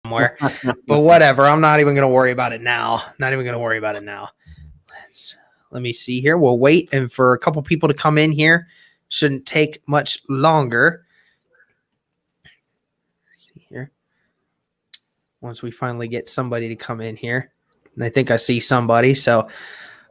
somewhere. But whatever. I'm not even going to worry about it now. Not even going to worry about it now. Let me see here. We'll wait and for a couple people to come in here. Shouldn't take much longer. Let's see here. Once we finally get somebody to come in here. And I think I see somebody. So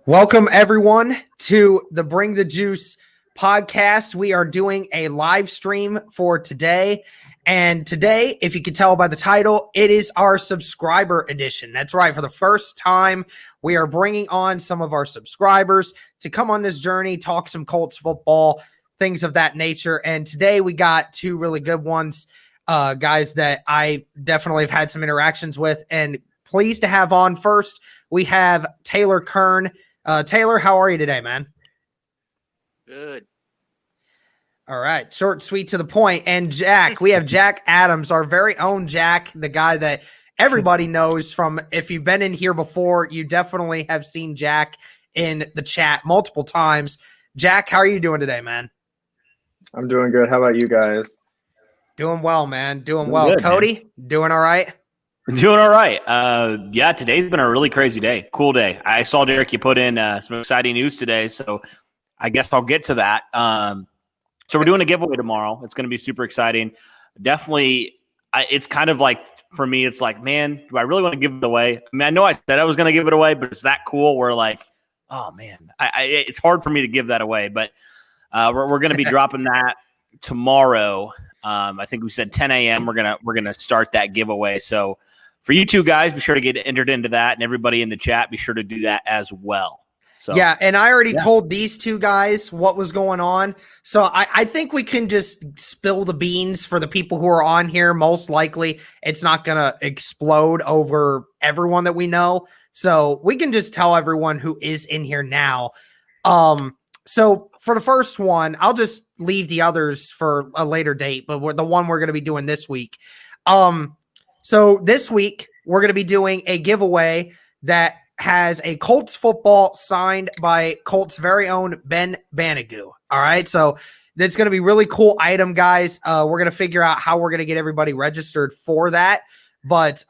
welcome everyone to the Bring the Juice podcast. We are doing a live stream for today. And today, if you can tell by the title, it is our subscriber edition. That's right. For the first time, we are bringing on some of our subscribers to come on this journey, talk some Colts football, things of that nature. And today we got two really good ones, guys that I definitely have had some interactions with and pleased to have on. First, we have Taylor Kern. Taylor, how are you today, man? Good. All right. Short, sweet, to the point. And Jack, we have Jack Adams, our very own Jack, the guy that everybody knows from. If you've been in here before, you definitely have seen Jack in the chat multiple times. Jack, how are you doing today, man? I'm doing good. How about you guys? Doing well, man. Doing well. Good, Cody, man. Doing all right? Doing all right. Yeah, today's been a really crazy day. Cool day. I saw, Derek, you put in some exciting news today, so I guess I'll get to that. So we're doing a giveaway tomorrow. It's going to be super exciting. Definitely, it's kind of like, for me, it's like, man, do I really want to give it away? I mean, I know I said I was going to give it away, but it's that cool where like, oh, man, it's hard for me to give that away. But we're going to be dropping that tomorrow. I think we said 10 a.m. We're gonna start that giveaway. So for you two guys, be sure to get entered into that, and everybody in the chat, be sure to do that as well. So, yeah, and I already told these two guys what was going on. So I think we can just spill the beans for the people who are on here. Most likely, it's not going to explode over everyone that we know. So we can just tell everyone who is in here now. So for the first one, I'll just leave the others for a later date, but the one we're going to be doing this week. So this week, we're going to be doing a giveaway that has a Colts football signed by Colts' very own Ben Banigou. All right. So that's going to be really cool item, guys. We're going to figure out how we're going to get everybody registered for that. But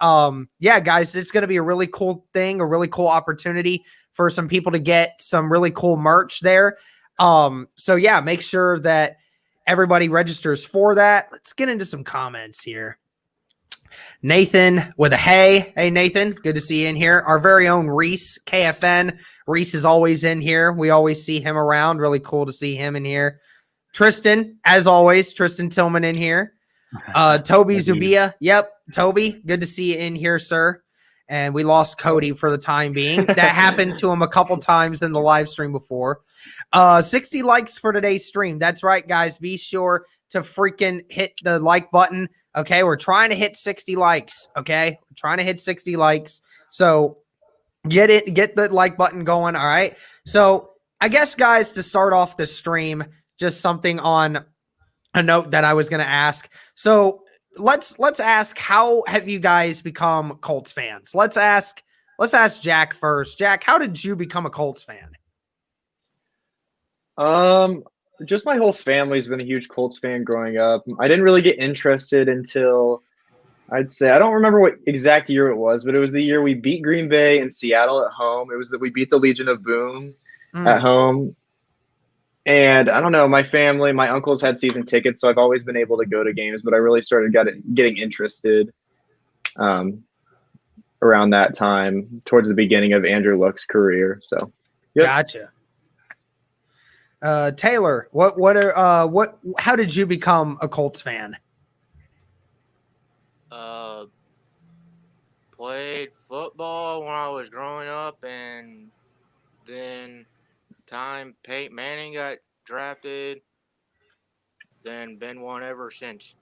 yeah, guys, it's going to be a really cool thing, a really cool opportunity for some people to get some really cool merch there. So yeah, make sure that everybody registers for that. Let's get into some comments here. Nathan with a hey. Hey, Nathan. Good to see you in here. Our very own Reese, KFN. Reese is always in here. We always see him around. Really cool to see him in here. Tristan, as always, Tristan Tillman in here. Toby Zubia. Yep, Toby. Good to see you in here, sir. And we lost Cody for the time being. That happened to him a couple times in the live stream before. 60 likes for today's stream. That's right, guys. Be sure to freaking hit the like button. Okay, we're trying to hit 60 likes. Okay, we're trying to hit 60 likes. So get the like button going. All right. So I guess, guys, to start off the stream, just something on a note that I was going to ask. So let's ask, how have you guys become Colts fans? Let's ask Jack first. Jack, how did you become a Colts fan? Just my whole family's been a huge Colts fan growing up. I didn't really get interested until, I'd say, I don't remember what exact year it was, but it was the year we beat Green Bay and Seattle at home. It was that we beat the Legion of Boom at home. And I don't know, my family, my uncles had season tickets, so I've always been able to go to games, but I really started getting interested around that time, towards the beginning of Andrew Luck's career. So, yep. Gotcha. Taylor, how did you become a Colts fan? Played football when I was growing up, and then time Peyton Manning got drafted, then been one ever since.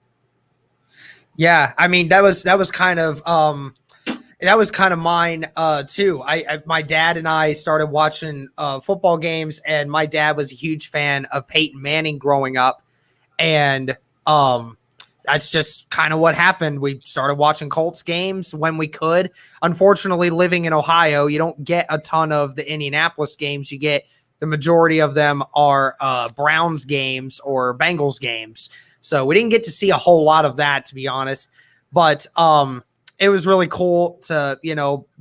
Yeah, I mean that was kind of mine too. My dad and I started watching football games, and my dad was a huge fan of Peyton Manning growing up, and that's just kind of what happened. We started watching Colts games when we could. Unfortunately, living in Ohio, you don't get a ton of the Indianapolis games. You get the majority of them are Browns games or Bengals games. So we didn't get to see a whole lot of that, to be honest. But it was really cool to,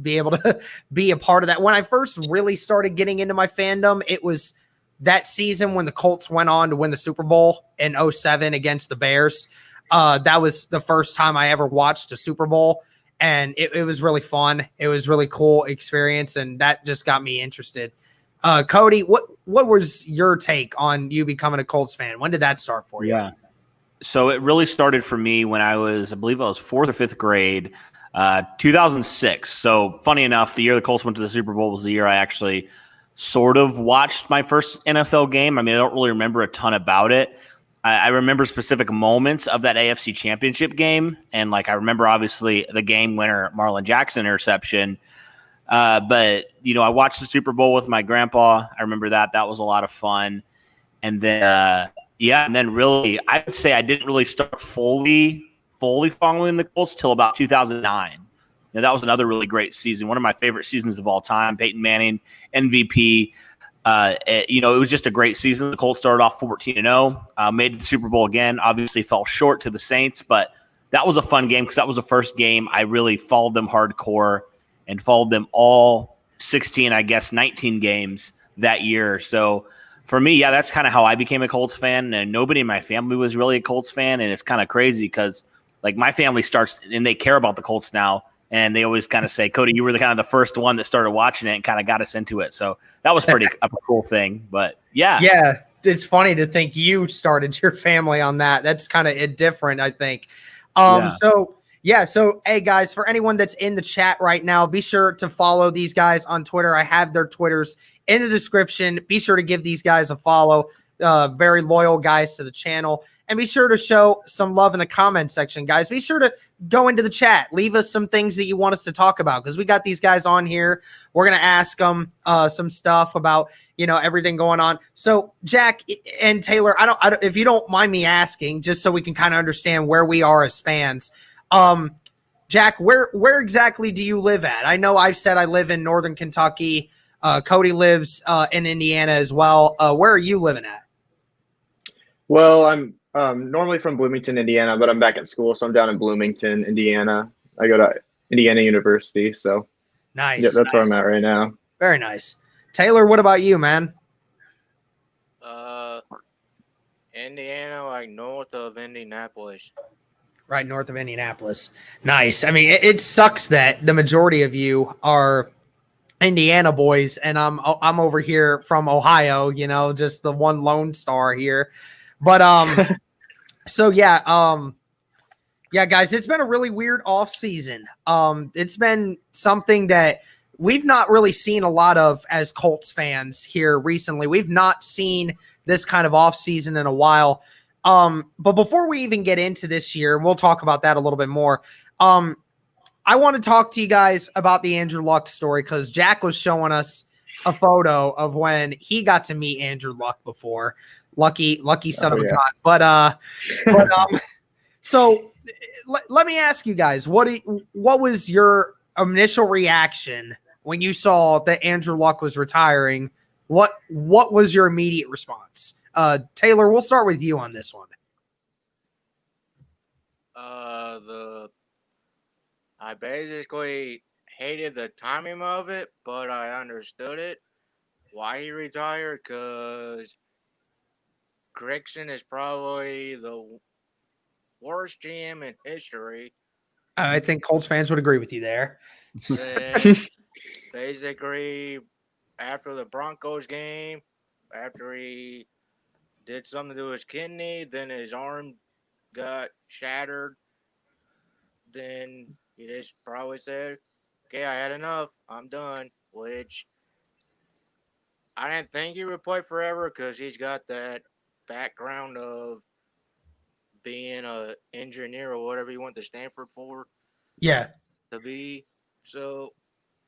be able to be a part of that. When I first really started getting into my fandom, it was that season when the Colts went on to win the Super Bowl in 2007 against the Bears. That was the first time I ever watched a Super Bowl, and it was really fun. It was really cool experience, and that just got me interested. Cody, what was your take on you becoming a Colts fan? When did that start for you? Yeah. So it really started for me when I believe I was fourth or fifth grade, 2006. So funny enough, the year the Colts went to the Super Bowl was the year I actually sort of watched my first NFL game. I mean, I don't really remember a ton about it. I remember specific moments of that AFC Championship game. And I remember obviously the game winner, Marlon Jackson interception. But I watched the Super Bowl with my grandpa. I remember that. That was a lot of fun. And then, and then really, I would say I didn't really start fully following the Colts till about 2009. That was another really great season. One of my favorite seasons of all time. Peyton Manning, MVP. It was just a great season. The Colts started off 14-0, made the Super Bowl again. Obviously fell short to the Saints, but that was a fun game because that was the first game I really followed them hardcore and followed them all 19 games that year. So for me, that's kind of how I became a Colts fan. And nobody in my family was really a Colts fan. And it's kind of crazy because my family starts and they care about the Colts now. And they always kind of say, Cody, you were the first one that started watching it and kind of got us into it. So that was pretty a cool thing. But yeah. Yeah. It's funny to think you started your family on that. That's kind of different, I think. So, hey, guys, for anyone that's in the chat right now, be sure to follow these guys on Twitter. I have their Twitters in the description. Be sure to give these guys a follow. Very loyal guys to the channel. And be sure to show some love in the comment section, guys. Be sure to go into the chat. Leave us some things that you want us to talk about because we got these guys on here. We're going to ask them some stuff about, everything going on. So, Jack and Taylor, I don't, if you don't mind me asking, just so we can kind of understand where we are as fans. Jack, where exactly do you live at? I know I've said I live in Northern Kentucky. Cody lives in Indiana as well. Where are you living at? Well, I'm normally from Bloomington, Indiana, but I'm back at school, so I'm down in Bloomington, Indiana. I go to Indiana University, so nice. Yeah, that's where I'm at right now. Very nice. Taylor, what about you, man? Indiana, north of Indianapolis. Right north of Indianapolis. Nice. I mean, it sucks that the majority of you are Indiana boys, and I'm over here from Ohio. Just the one lone star here. But so yeah, guys, it's been a really weird off season. It's been something that we've not really seen a lot of as Colts fans here recently. We've not seen this kind of off season in a while. But before we even get into this year, and we'll talk about that a little bit more. I want to talk to you guys about the Andrew Luck story because Jack was showing us a photo of when he got to meet Andrew Luck before. Lucky son of a god. So let me ask you guys, what was your initial reaction when you saw that Andrew Luck was retiring? What was your immediate response? Taylor, we'll start with you on this one. I basically hated the timing of it, but I understood it. Why he retired? Because Grigson is probably the worst GM in history. I think Colts fans would agree with you there. Then basically, after the Broncos game, after he did something to his kidney, then his arm got shattered. Then he just probably said, okay, I had enough. I'm done. Which I didn't think he would play forever because he's got that background of being an engineer or whatever you went to Stanford for. Yeah. To be. So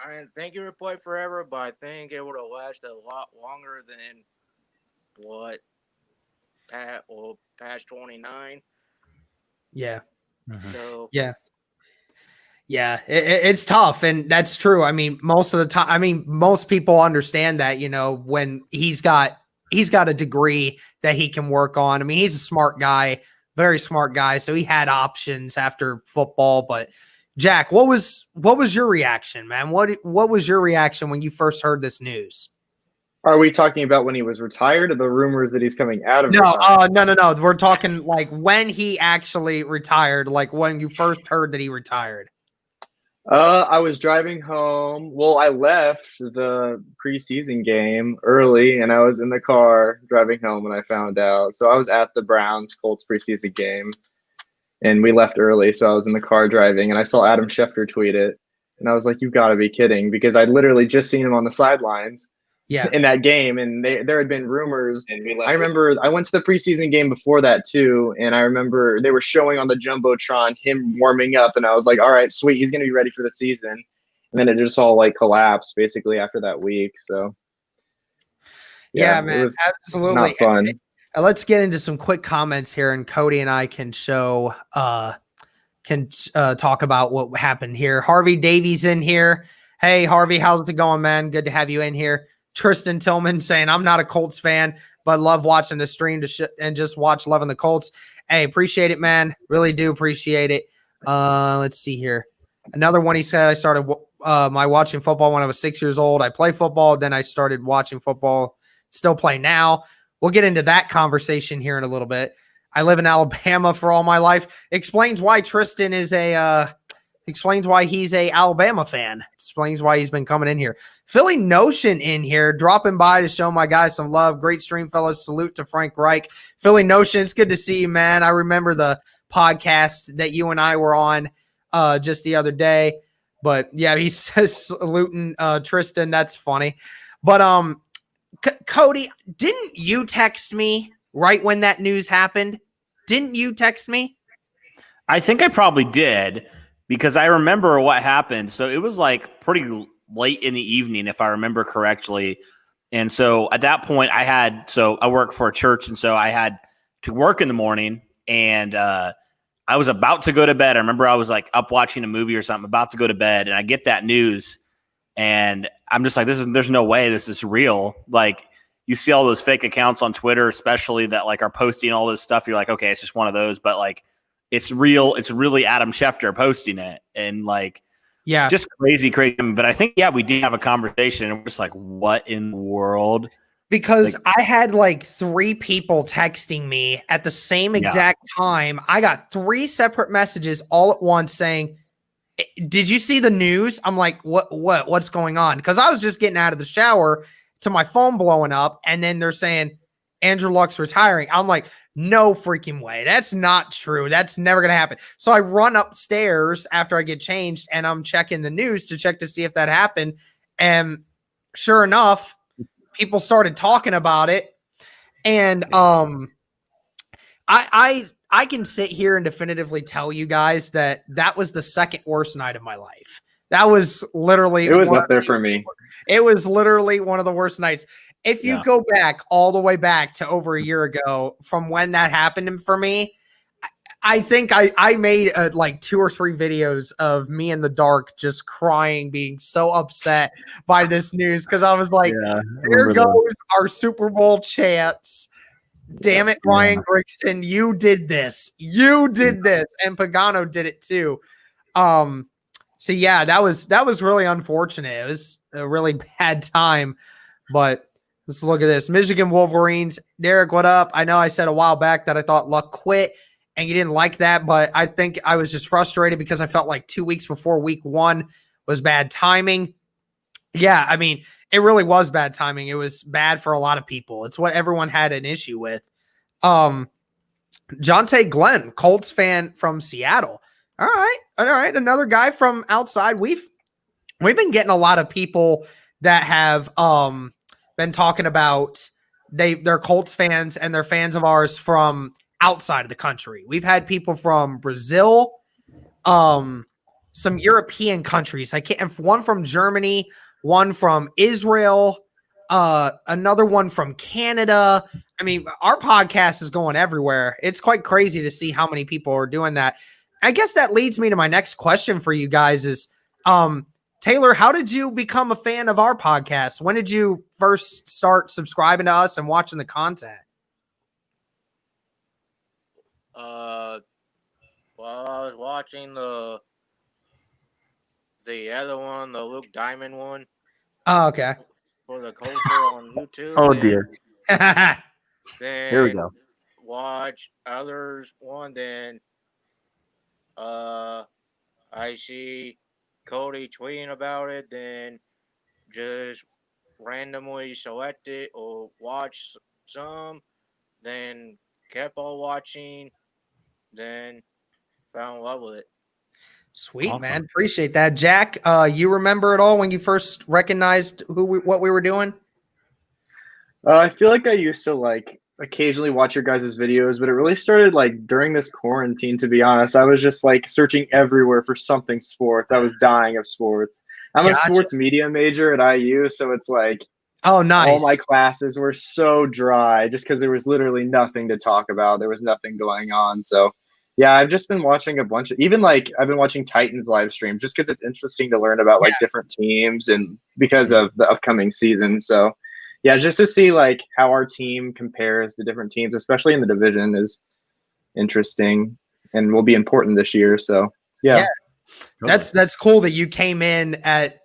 I didn't think he would play forever, but I think it would have lasted a lot longer than what past 29. Yeah. So Yeah, it's tough, and that's true. I mean, most of the time, most people understand that, when he's got a degree that he can work on. I mean, he's a smart guy, very smart guy, so he had options after football, but Jack, what was your reaction, man? What was your reaction when you first heard this news? Are we talking about when he was retired or the rumors that he's coming out of No, retirement? no. We're talking like when he actually retired, like when you first heard that he retired. I was driving home. Well, I left the preseason game early, and I was in the car driving home when I found out. So I was at the Browns Colts preseason game, and we left early. So I was in the car driving, and I saw Adam Schefter tweet it, and I was like, "You got to be kidding!" Because I'd literally just seen him on the sidelines Yeah. in that game, and there had been rumors. And I remember I went to the preseason game before that too, and I remember they were showing on the jumbotron him warming up, and I was like, "All right, sweet, he's gonna be ready for the season." And then it just all like collapsed basically after that week. So Yeah, it man, was absolutely. not fun. Let's get into some quick comments here, and Cody and I can talk about what happened here. Harvey Davies in here. Hey, Harvey, how's it going, man? Good to have you in here. Tristan Tillman saying, I'm not a Colts fan, but love watching the stream and just watch Loving the Colts. Hey, appreciate it, man. Really do appreciate it. Let's see here. Another one, he said, I started my watching football when I was 6 years old. I play football. Then I started watching football. Still play now. We'll get into that conversation here in a little bit. I live in Alabama for all my life. Explains why Tristan is explains why he's a Alabama fan. Explains why he's been coming in here. Philly Notion in here, dropping by to show my guys some love. Great stream, fellas. Salute to Frank Reich. Philly Notion, it's good to see you, man. I remember the podcast that you and I were on just the other day. But yeah, he says saluting Tristan. That's funny. But Cody, didn't you text me right when that news happened? Didn't you text me? I think I probably did because I remember what happened. So it was like pretty late in the evening, if I remember correctly. And so at that point I work for a church. And so I had to work in the morning and I was about to go to bed. I remember I was like up watching a movie or something, about to go to bed. And I get that news and I'm just like, there's no way this is real. Like, you see all those fake accounts on Twitter, especially that like are posting all this stuff. You're like, okay, it's just one of those, but like it's real. It's really Adam Schefter posting it. And like, yeah, just crazy. But I think, we did have a conversation and we're just like, what in the world? Because I had like 3 people texting me at the same exact time. I got 3 separate messages all at once saying, did you see the news? I'm like, what's going on? Because I was just getting out of the shower to my phone blowing up, and then they're saying Andrew Luck's retiring. I'm like, no freaking way. That's not true. That's never going to happen. So I run upstairs after I get changed, and I'm checking the news to check to see if that happened. And sure enough, people started talking about it. And I can sit here and definitively tell you guys that was the second worst night of my life. That was literally It was up there for me. It was literally one of the worst nights. If you go back all the way back to over a year ago from when that happened for me, I think I made like 2 or 3 videos of me in the dark just crying, being so upset by this news because I was like, there goes our Super Bowl chance. Damn it, Ryan Grigson, you did this. You did this. And Pagano did it too. So yeah, that was really unfortunate. It was a really bad time, but let's look at this. Michigan Wolverines. Derek, what up? I know I said a while back that I thought Luck quit and you didn't like that, but I think I was just frustrated because I felt like 2 weeks before week 1 was bad timing. Yeah, I mean, it really was bad timing. It was bad for a lot of people. It's what everyone had an issue with. Jonte Glenn, Colts fan from Seattle. All right. Another guy from outside. We've been getting a lot of people that have been talking about they're Colts fans and they're fans of ours from outside of the country. We've had people from Brazil, some European countries. One from Germany, one from Israel, another one from Canada. I mean, our podcast is going everywhere. It's quite crazy to see how many people are doing that. I guess that leads me to my next question for you guys is, Taylor, how did you become a fan of our podcast? When did you first start subscribing to us and watching the content? Well, I was watching the the other one, the Luke Diamond one, Oh, okay. for the culture on YouTube. Oh and dear. Then Here we go. watch others one. Then I see Cody tweeting about it. Then just randomly select it or watch some. Then kept on watching. Then fell in love with it. Sweet, Awesome. man. Appreciate that. Jack, you remember it all when you first recognized what we were doing? I feel like I used to like occasionally watch your guys' videos, but it really started like during this quarantine, to be honest. I was just like searching everywhere for something sports. I was dying of sports. I'm a Gotcha. sports media major at IU, so it's like Oh, all nice. my classes were so dry just because there was literally nothing to talk about. There was nothing going on. So yeah, I've just been watching a bunch of, even like I've been watching Titans live stream just because it's interesting to learn about like different teams and because of the upcoming season. So yeah, just to see like how our team compares to different teams, especially in the division, is interesting and will be important this year. So yeah. That's cool that you came in at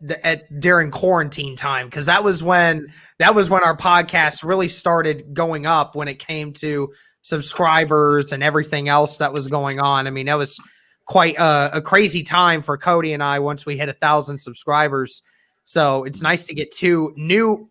during quarantine time, because that was when our podcast really started going up, when it came to subscribers and everything else that was going on. I mean, that was quite a crazy time for Cody and I once we hit 1,000 subscribers. So it's nice to get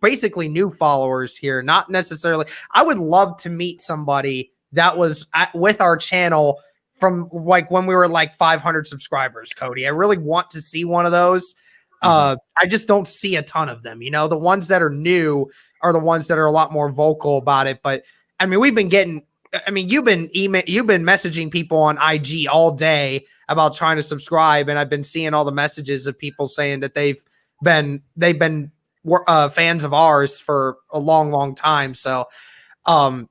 basically new followers here. Not necessarily. I would love to meet somebody that was with our channel from like when we were like 500 subscribers, Cody. I really want to see one of those. I just don't see a ton of them. You know, the ones that are new are the ones that are a lot more vocal about it. But I mean, you've been messaging people on IG all day about trying to subscribe, and I've been seeing all the messages of people saying that they've been fans of ours for a long time. So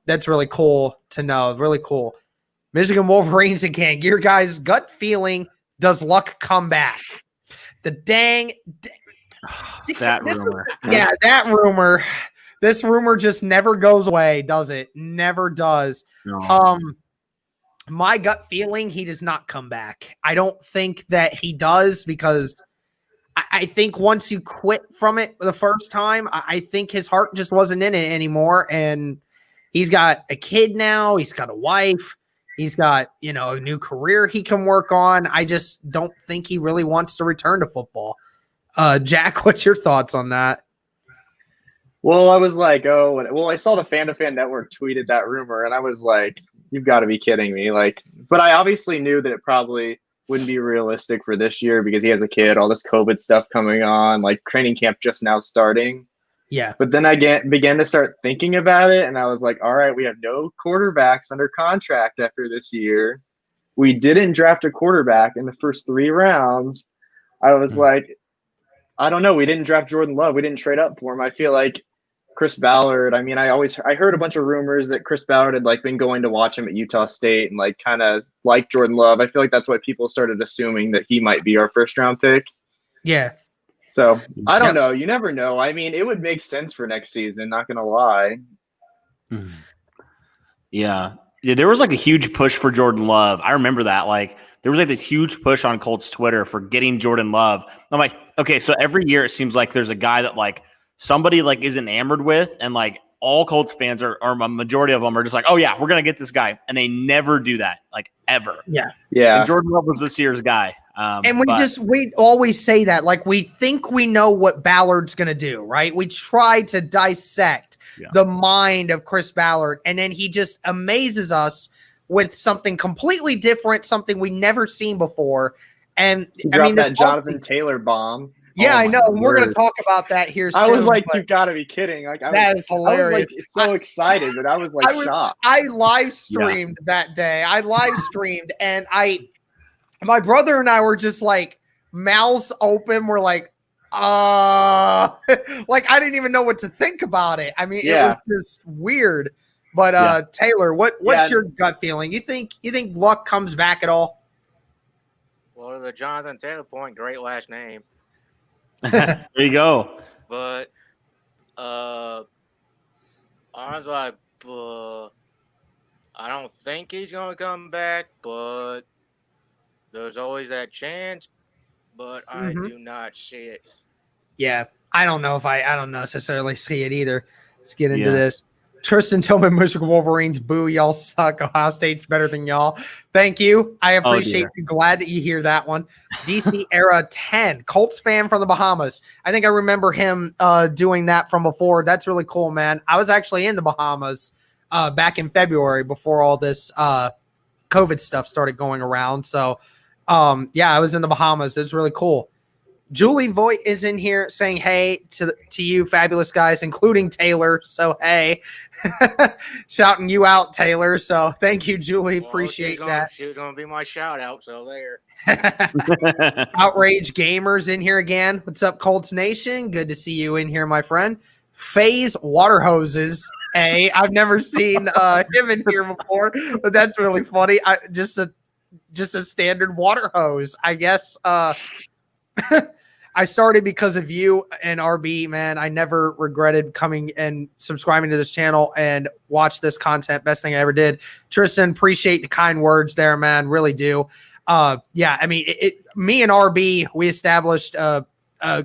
that's really cool to know. Really cool. Michigan Wolverines again. Your guys' gut feeling, does Luck come back? The dang That rumor. that rumor. This rumor just never goes away, does it? Never does. No. My gut feeling, he does not come back. I don't think that he does, because I think once you quit from it the first time, I think his heart just wasn't in it anymore. And he's got a kid now. He's got a wife. He's got, a new career he can work on. I just don't think he really wants to return to football. Jack, what's your thoughts on that? Well, I was like, I saw the Fan to Fan Network tweeted that rumor, and I was like, you've got to be kidding me. Like, but I obviously knew that it probably wouldn't be realistic for this year because he has a kid, all this COVID stuff coming on, like training camp just now starting. Yeah. But then I began to start thinking about it, and I was like, all right, we have no quarterbacks under contract after this year. We didn't draft a quarterback in the first 3 rounds. I was like, I don't know. We didn't draft Jordan Love. We didn't trade up for him. I feel like Chris Ballard. I mean, I heard a bunch of rumors that Chris Ballard had like been going to watch him at Utah State and like kind of like Jordan Love. I feel like that's why people started assuming that he might be our first round pick. Yeah. So I don't know. You never know. I mean, it would make sense for next season. Not gonna lie. Yeah. There was like a huge push for Jordan Love. I remember that. Like there was like this huge push on Colts Twitter for getting Jordan Love. I'm like, okay, so every year it seems like there's a guy that like somebody like is enamored with, and like all Colts fans or a majority of them are just like, oh yeah, we're gonna get this guy, and they never do that, like ever. Yeah. And Jordan Love was this year's guy. And we always say that, like, we think we know what Ballard's going to do, right? We try to dissect the mind of Chris Ballard, and then he just amazes us with something completely different, something we never seen before. And I mean, that Jonathan Taylor bomb. Yeah, I know. We're going to talk about that here soon. I was like, you got to be kidding. Like, that is hilarious. I was like so excited, but I was like shocked. I live streamed that day. And my brother and I were just like mouths open. We're like, like I didn't even know what to think about it. I mean, it was just weird. But Taylor, what's your gut feeling? You think Luck comes back at all? Well, to the Jonathan Taylor point, great last name. There you go. But honestly, I don't think he's gonna come back, but there's always that chance. but I do not see it. Yeah, I don't know if I don't necessarily see it either. Let's get into this. Tristan Tillman, Michigan Wolverines, boo, y'all suck. Ohio State's better than y'all. Thank you. I appreciate you. Glad that you hear that one. DC Era 10, Colts fan from the Bahamas. I think I remember him doing that from before. That's really cool, man. I was actually in the Bahamas back in February before all this COVID stuff started going around. So, I was in the Bahamas. It's really cool. Julie Voigt is in here saying hey to you fabulous guys, including Taylor. So, hey, shouting you out, Taylor. So thank you, Julie. Appreciate that. She's going to be my shout out. So there. Outrage Gamers in here again. What's up, Colts Nation? Good to see you in here, my friend. Phase Water Hoses. Hey, I've never seen him in here before, but that's really funny. Just a standard water hose, I guess. I started because of you and RB, man. I never regretted coming and subscribing to this channel and watch this content. Best thing I ever did. Tristan, appreciate the kind words there, man. Really do. I mean, me and RB, we established a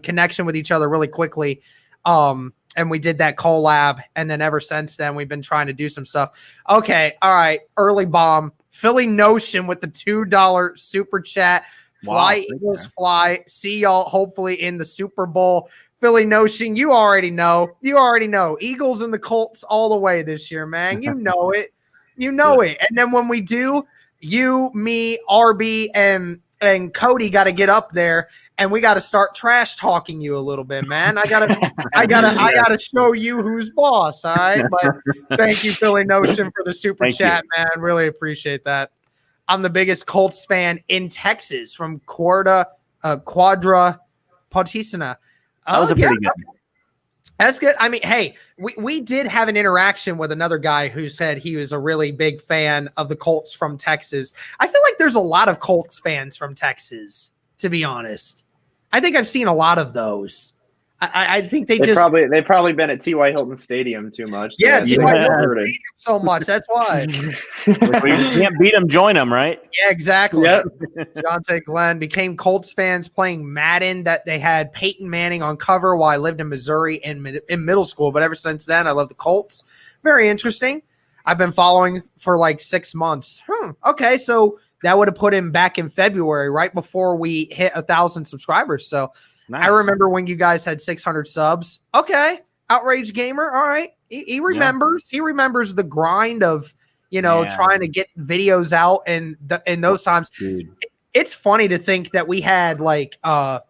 connection with each other really quickly. And we did that collab. And then ever since then, we've been trying to do some stuff. Okay. All right. Early bomb. Philly Notion with the $2 super chat. Fly, Eagles, fly. See y'all hopefully in the Super Bowl. Philly Notion, you already know. Eagles and the Colts all the way this year, man. You know it. It. And then when we do, you, me, RB, and Cody got to get up there and we got to start trash talking you a little bit, man. I gotta show you who's boss. All right. But thank you, Philly Notion, for the super chat, man. Really appreciate that. I'm the biggest Colts fan in Texas from Quadra Potisana. That was a pretty good. That's good. I mean, hey, we did have an interaction with another guy who said he was a really big fan of the Colts from Texas. I feel like there's a lot of Colts fans from Texas, to be honest. I think I've seen a lot of those. I think they've probably been at T.Y. Hilton Stadium too much. Yeah, T.Y. Hilton Stadium so much. That's why. You can't beat them, join them, right? Yeah, exactly. Yep. Jonte Glenn became Colts fans playing Madden. That they had Peyton Manning on cover while I lived in Missouri in middle school. But ever since then, I love the Colts. Very interesting. I've been following for like 6 months. Okay, so that would have put him back in February, right before we hit 1,000 subscribers. So. Nice. I remember when you guys had 600 subs. Okay. Outrage Gamer. All right. He remembers. Yeah. He remembers the grind of, trying to get videos out and in those times. Dude. It's funny to think that we had like what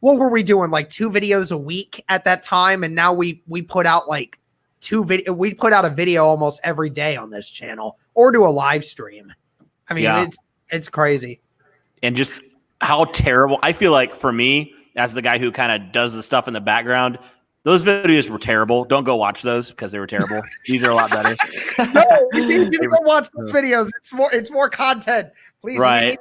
were we doing? Like 2 videos a week at that time. And now we put out like we put out a video almost every day on this channel or do a live stream. I mean, it's crazy. And just how terrible. I feel like for me, as the guy who kind of does the stuff in the background, those videos were terrible. Don't go watch those because they were terrible. These are a lot better. No, you need to go watch those videos. It's more content. Please. Right.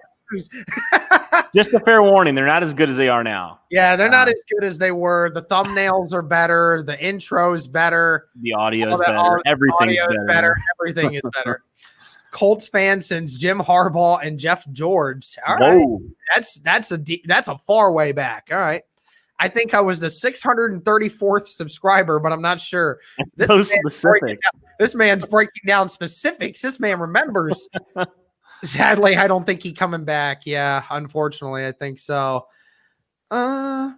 Just a fair warning. They're not as good as they are now. Yeah, they're not as good as they were. The thumbnails are better. The intro's better. The audio is better. Everything's better. Everything is better. Colts fan since Jim Harbaugh and Jeff George. All right. That's a far way back. All right. I think I was the 634th subscriber, but I'm not sure. So specific. This man's breaking down specifics. This man remembers. Sadly, I don't think he's coming back. Yeah, unfortunately, I think so. Toby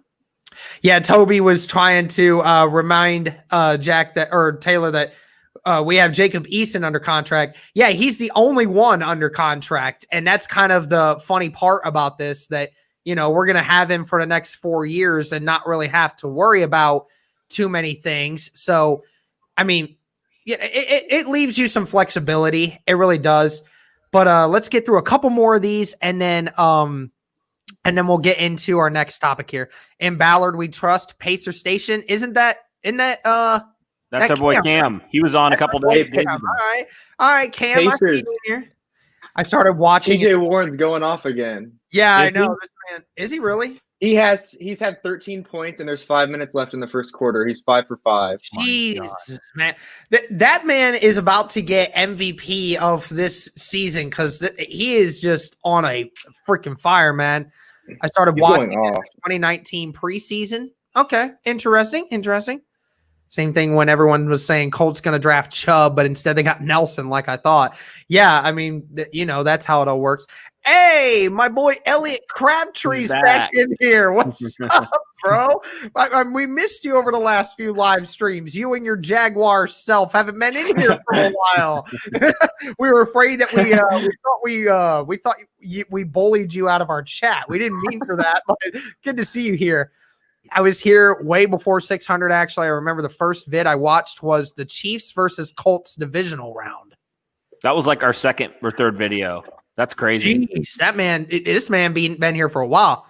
was trying to remind Taylor that we have Jacob Eason under contract. Yeah, he's the only one under contract. And that's kind of the funny part about this, that, we're going to have him for the next 4 years and not really have to worry about too many things. So, I mean, it leaves you some flexibility. It really does. But let's get through a couple more of these and then we'll get into our next topic here. In Ballard, we trust. Pacer Station. Isn't that That's our boy Cam. He was on a couple days. All right, Cam. I see you in here. I started watching. TJ Warren's going off again. Yeah, I know. This man, is he really? He's had 13 points and there's 5 minutes left in the first quarter. He's 5 for 5. Jeez, man. That man is about to get MVP of this season because he is just on a freaking fire, man. I started He's watching going off. 2019 preseason. Okay, interesting. Same thing when everyone was saying Colts going to draft Chubb, but instead they got Nelson like I thought. Yeah, I mean, that's how it all works. Hey, my boy Elliot Crabtree's back in here. What's up, bro? We missed you over the last few live streams. You and your Jaguar self haven't been in here for a while. We were afraid that we thought we bullied you out of our chat. We didn't mean for that, but good to see you here. I was here way before 600. Actually, I remember the first vid I watched was the Chiefs versus Colts divisional round. That was like our second or third video. That's crazy. Jeez, this man been here for a while.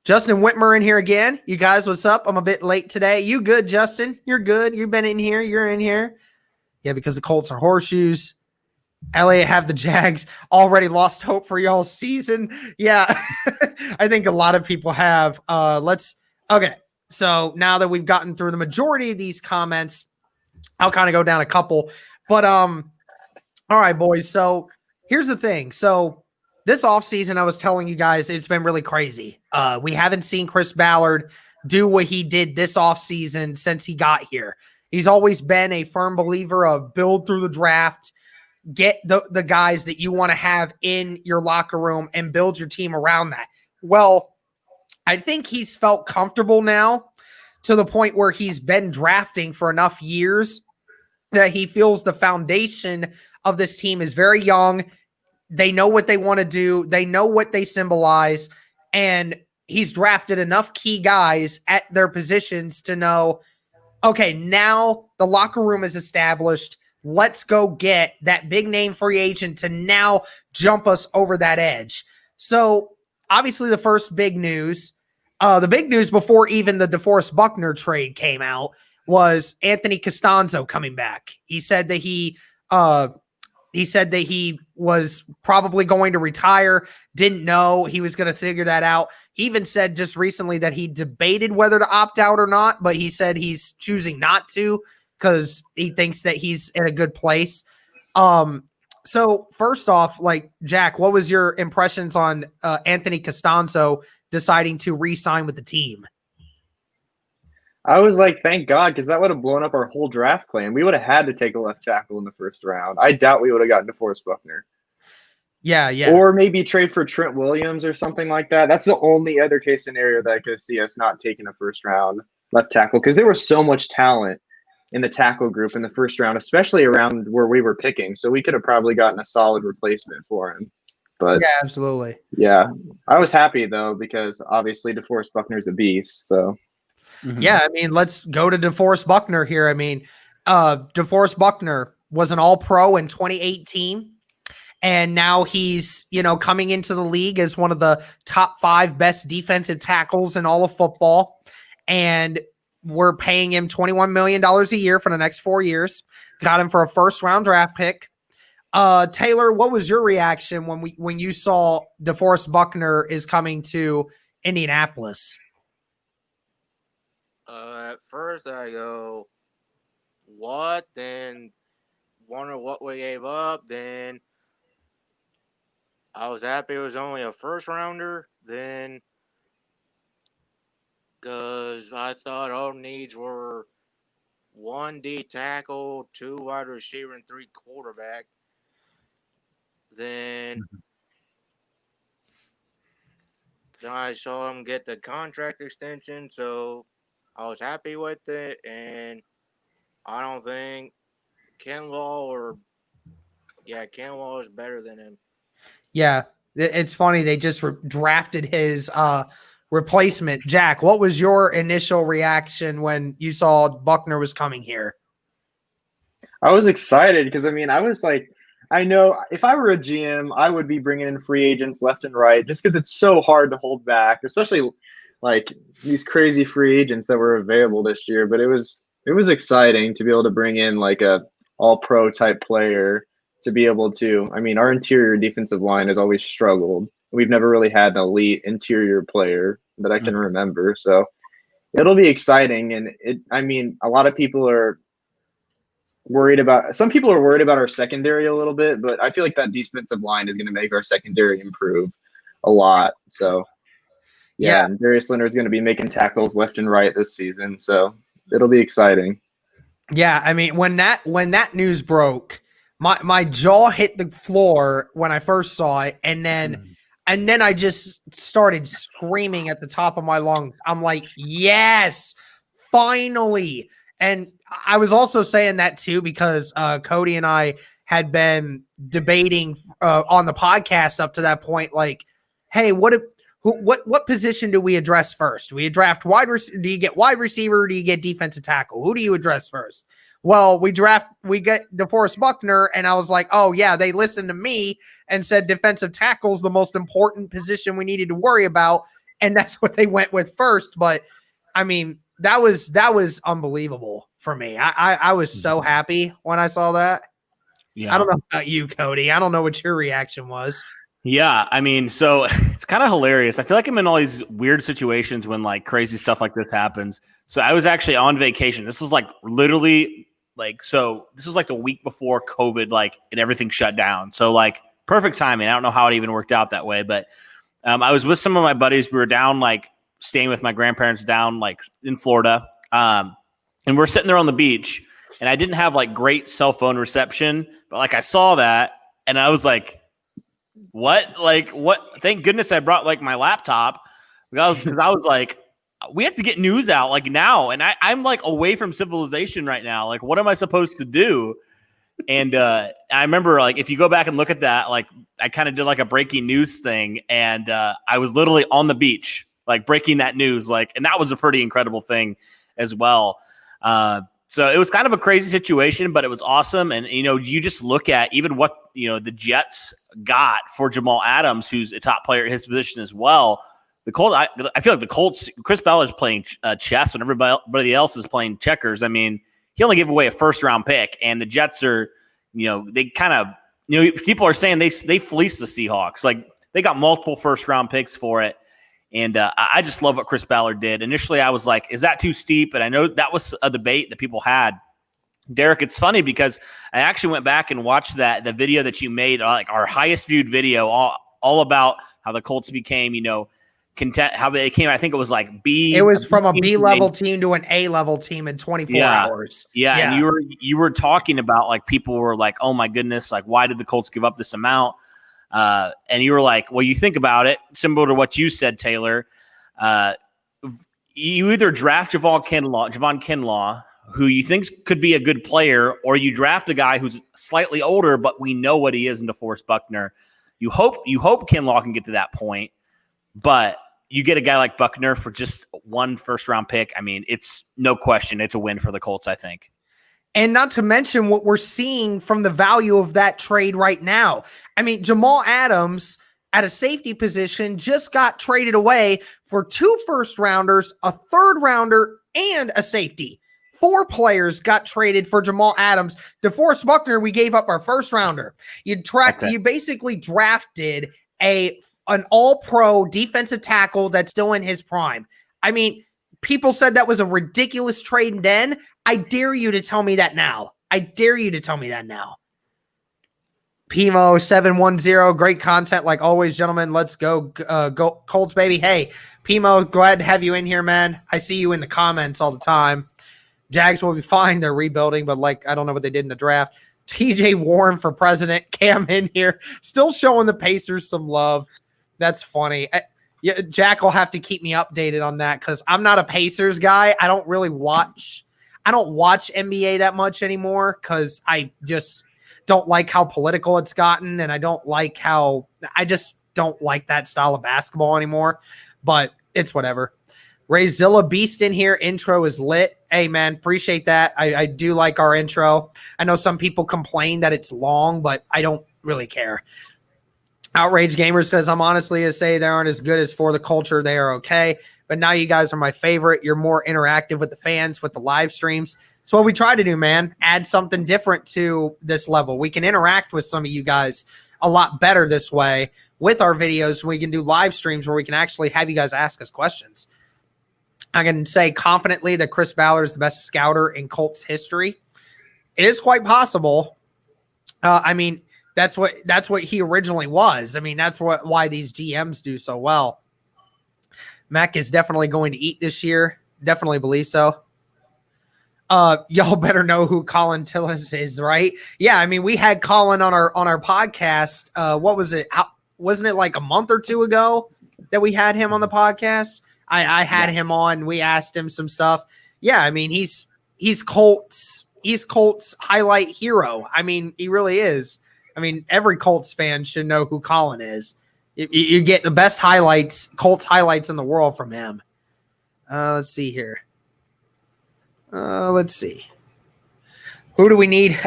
Justin Whitmer in here again. You guys, what's up? I'm a bit late today. You good, Justin? You're good. You've been in here. You're in here. Yeah, because the Colts are horseshoes. Elliott have the Jags already lost hope for y'all's season. Yeah, I think a lot of people have. Okay, so now that we've gotten through the majority of these comments, I'll kind of go down a couple. But all right, boys. So here's the thing. So this offseason, I was telling you guys, it's been really crazy. We haven't seen Chris Ballard do what he did this offseason since he got here. He's always been a firm believer of build through the draft, get the guys that you want to have in your locker room and build your team around that. Well, I think he's felt comfortable now to the point where he's been drafting for enough years that he feels the foundation of this team is very young. They know what they want to do. They know what they symbolize. And he's drafted enough key guys at their positions to know, okay, now the locker room is established. Let's go get that big name free agent to now jump us over that edge. So obviously the first big news, the big news before even the DeForest Buckner trade came out was Anthony Costanzo coming back. He said that he was probably going to retire, didn't know he was going to figure that out. He even said just recently that he debated whether to opt out or not, but he said he's choosing not to because he thinks that he's in a good place. So first off, like, Jack, what was your impressions on Anthony Costanzo deciding to re-sign with the team? I was like, thank God, because that would have blown up our whole draft plan. We would have had to take a left tackle in the first round. I doubt we would have gotten DeForest Buckner. Yeah. Or maybe trade for Trent Williams or something like that. That's the only other case scenario that I could see us not taking a first round left tackle, because there was so much talent in the tackle group in the first round, especially around where we were picking. So we could have probably gotten a solid replacement for him. But yeah, absolutely. Yeah, I was happy though, because obviously DeForest Buckner is a beast. So yeah, I mean, let's go to DeForest Buckner here. I mean, DeForest Buckner was an All-Pro in 2018, and now he's, coming into the league as one of the top 5 best defensive tackles in all of football, and we're paying him $21 million a year for the next 4 years. Got him for a first-round draft pick. Taylor, what was your reaction when you saw DeForest Buckner is coming to Indianapolis? At first I go, what? Then wonder what we gave up. Then I was happy it was only a first rounder. Then, because I thought our needs were 1 D tackle, 2 wide receiver, and 3 quarterback. Then I saw him get the contract extension, so I was happy with it, and I don't think Kinlaw is better than him. Yeah, it's funny. They just drafted his replacement. Jack, what was your initial reaction when you saw Buckner was coming here? I was excited because, I was like, I know if I were a GM, I would be bringing in free agents left and right just because it's so hard to hold back, especially like these crazy free agents that were available this year. But it was exciting to be able to bring in like a all-pro type player to be able to, our interior defensive line has always struggled. We've never really had an elite interior player that I can remember. So it'll be exciting. And a lot of people are worried about our secondary a little bit, but I feel like that defensive line is going to make our secondary improve a lot. So Yeah, and Darius Leonard's going to be making tackles left and right this season, so it'll be exciting. Yeah, I mean, when that news broke, my jaw hit the floor when I first saw it, and then I just started screaming at the top of my lungs. I'm like, yes, finally. And I was also saying that too because Cody and I had been debating on the podcast up to that point, like, hey, what position do we address first? Do we draft do you get wide receiver or do you get defensive tackle? Who do you address first? Well, we get DeForest Buckner, and I was like, oh yeah, they listened to me and said defensive tackle is the most important position we needed to worry about, and that's what they went with first. But I mean, that was unbelievable for me. I was so happy when I saw that. Yeah. I don't know about you, Cody. I don't know what your reaction was. Yeah, I mean, so it's kind of hilarious. I feel like I'm in all these weird situations when like crazy stuff like this happens. So I was actually on vacation. This was like literally this was like the week before COVID, like, and everything shut down. So like perfect timing. I don't know how it even worked out that way, but I was with some of my buddies. We were down, like staying with my grandparents down like in Florida. And we're sitting there on the beach, and I didn't have like great cell phone reception, but like I saw that and I was like, what? Like, what? Thank goodness I brought like my laptop because I was like, we have to get news out like now. And I'm like away from civilization right now. Like, what am I supposed to do? And I remember like, if you go back and look at that, like I kind of did like a breaking news thing. And I was literally on the beach, like breaking that news. Like, and that was a pretty incredible thing as well. So it was kind of a crazy situation, but it was awesome. And, you know, you just look at even what, you know, the Jets got for Jamal Adams, who's a top player at his position as well. The Colts, I feel like the Colts, Chris Ballard's playing chess when everybody else is playing checkers. I mean, he only gave away a first-round pick, and the Jets are, you know, they kind of, you know, people are saying they fleeced the Seahawks. Like, they got multiple first-round picks for it. And I just love what Chris Ballard did. Initially, I was like, is that too steep? And I know that was a debate that people had. Derek, it's funny because I actually went back and watched the video that you made, like our highest viewed video, all about how the Colts became, you know, how they came. I think it was like B. It was from a B level team to an A level team in 24 hours. Yeah. And you were talking about like people were like, oh my goodness, like why did the Colts give up this amount? And you were like, well, you think about it, similar to what you said, Taylor. You either draft Javon Kinlaw, who you think could be a good player, or you draft a guy who's slightly older, but we know what he is in DeForest Buckner. You hope Kinlaw can get to that point, but you get a guy like Buckner for just one first-round pick. I mean, it's no question. It's a win for the Colts, I think. And not to mention what we're seeing from the value of that trade right now. I mean, Jamal Adams at a safety position just got traded away for 2 first-rounders, a 3rd-rounder, and a safety. 4 players got traded for Jamal Adams. DeForest Buckner, we gave up our first-rounder. You basically drafted an all-pro defensive tackle that's still in his prime. I mean, people said that was a ridiculous trade then. I dare you to tell me that now. Pimo 710, great content like always, gentlemen. Let's go, go Colts, baby. Hey, Pimo, glad to have you in here, man. I see you in the comments all the time. Jags will be fine. They're rebuilding, but like I don't know what they did in the draft. TJ Warren for president. Cam in here, still showing the Pacers some love. That's funny. Yeah, Jack will have to keep me updated on that because I'm not a Pacers guy. I don't watch NBA that much anymore because I just don't like how political it's gotten, and I just don't like that style of basketball anymore. But it's whatever. Rayzilla Beast in here. Intro is lit. Hey, man, appreciate that. I do like our intro. I know some people complain that it's long, but I don't really care. Outrage Gamer says, I'm honestly to say they aren't as good as For the Culture. They are okay. But now you guys are my favorite. You're more interactive with the fans, with the live streams. It's what we try to do, man. Add something different to this level. We can interact with some of you guys a lot better this way with our videos. We can do live streams where we can actually have you guys ask us questions. I can say confidently that Chris Ballard is the best scouter in Colts history. It is quite possible. I mean, that's what he originally was. I mean, that's why these GMs do so well. Mac is definitely going to eat this year. Definitely believe so. Y'all better know who Colin Tillis is, right? Yeah, I mean, we had Colin on our podcast. What was it? Wasn't it like a month or two ago that we had him on the podcast? I had him on. We asked him some stuff. Yeah, I mean, he's Colts highlight hero. I mean, he really is. I mean, every Colts fan should know who Colin is. You get the best highlights, Colts highlights in the world from him. Let's see here. Let's see. Who do we need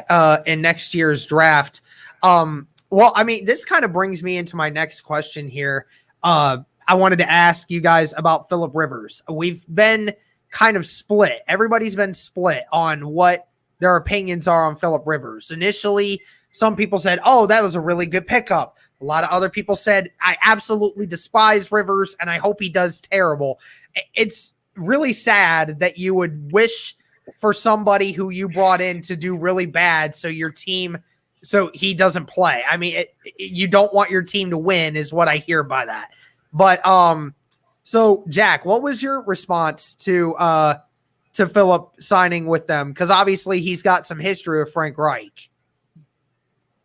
in next year's draft? Well, I mean, this kind of brings me into my next question here. I wanted to ask you guys about Phillip Rivers. We've been kind of split. Everybody's been split on what their opinions are on Phillip Rivers. Initially, some people said, oh, that was a really good pickup. A lot of other people said, I absolutely despise Rivers and I hope he does terrible. It's really sad that you would wish for somebody who you brought in to do really bad so he doesn't play. I mean, you don't want your team to win is what I hear by that. But so Jack, what was your response to Phillip signing with them? Because obviously he's got some history with Frank Reich.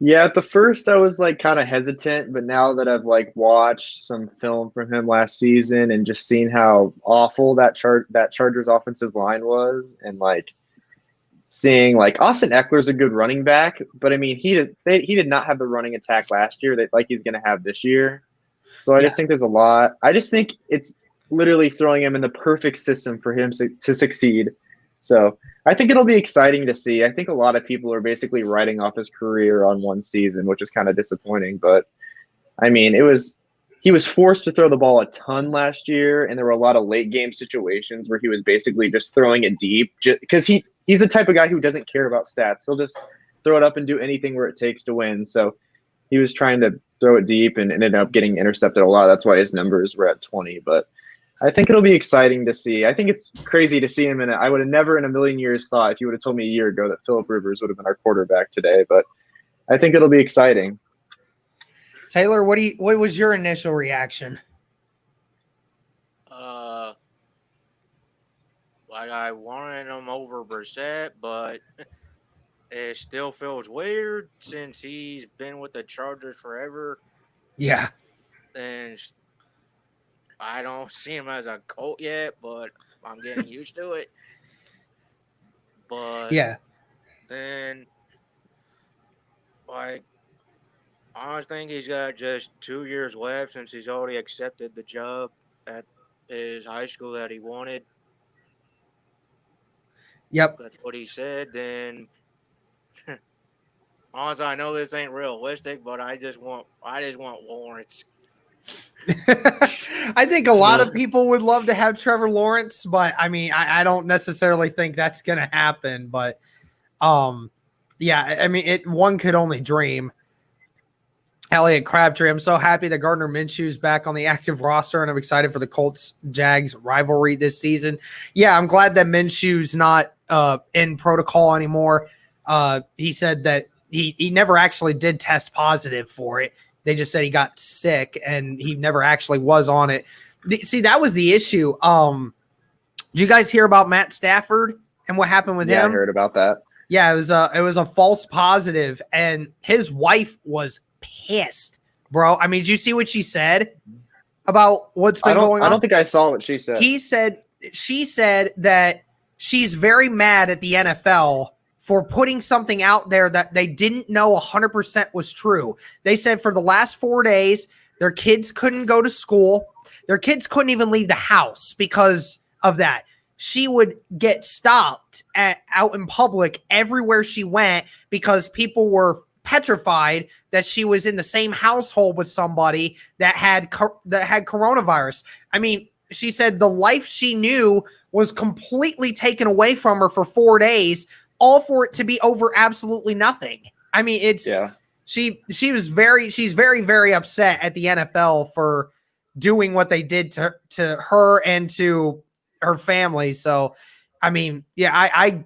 Yeah, at the first I was like kind of hesitant, but now that I've like watched some film from him last season and just seen how awful that Chargers offensive line was, and like seeing like Austin Eckler's a good running back, but I mean he did not have the running attack last year that like he's going to have this year. So I just think there's a lot. I just think it's literally throwing him in the perfect system for him to succeed. So I think it'll be exciting to see. I think a lot of people are basically writing off his career on one season, which is kind of disappointing. But I mean, he was forced to throw the ball a ton last year, and there were a lot of late game situations where he was basically just throwing it deep because he's the type of guy who doesn't care about stats. He'll just throw it up and do anything where it takes to win. So he was trying to throw it deep and ended up getting intercepted a lot. That's why his numbers were at 20. But I think it'll be exciting to see. I think it's crazy to see him in it. I would have never in a million years thought, if you would have told me a year ago, that Phillip Rivers would have been our quarterback today. But I think it'll be exciting. Taylor, what was your initial reaction? Like I wanted him over Brissett, but it still feels weird since he's been with the Chargers forever. Yeah. And I don't see him as a Colt yet, but I'm getting used to it. But yeah, then like I think he's got just 2 years left since he's already accepted the job at his high school that he wanted. Yep. That's what he said. Then honestly, I know this ain't realistic, but I just want Lawrence. I think a lot of people would love to have Trevor Lawrence, but I mean, I don't necessarily think that's going to happen. But yeah, I mean, one could only dream. Elliot Crabtree, I'm so happy that Gardner Minshew's back on the active roster, and I'm excited for the Colts-Jags rivalry this season. Yeah, I'm glad that Minshew's not in protocol anymore. He said that he never actually did test positive for it. They just said he got sick, and he never actually was on it. See, that was the issue. Did you guys hear about Matt Stafford and what happened with him? Yeah, I heard about that. Yeah, it was a false positive, and his wife was pissed, bro. I mean, did you see what she said about what's been going on? I don't think I saw what she said. She said that she's very mad at the NFL for putting something out there that they didn't know 100% was true. They said for the last 4 days, their kids couldn't go to school. Their kids couldn't even leave the house because of that. She would get stopped out in public everywhere she went because people were petrified that she was in the same household with somebody that had coronavirus. I mean, she said the life she knew was completely taken away from her for 4 days, all for it to be over absolutely nothing. I mean, she's very, very upset at the NFL for doing what they did to her and to her family. So, I mean, yeah,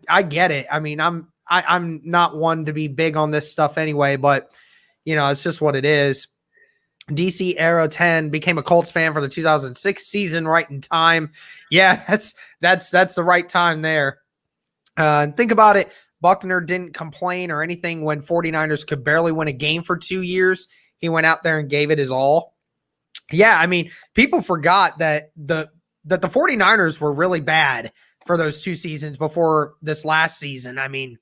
I get it. I mean, I'm not one to be big on this stuff anyway, but you know, it's just what it is. DC Era 10 became a Colts fan for the 2006 season, right in time. Yeah, that's the right time there. And think about it. Buckner didn't complain or anything when 49ers could barely win a game for 2 years. He went out there and gave it his all. Yeah, I mean, people forgot that the 49ers were really bad for those 2 seasons before this last season. I mean,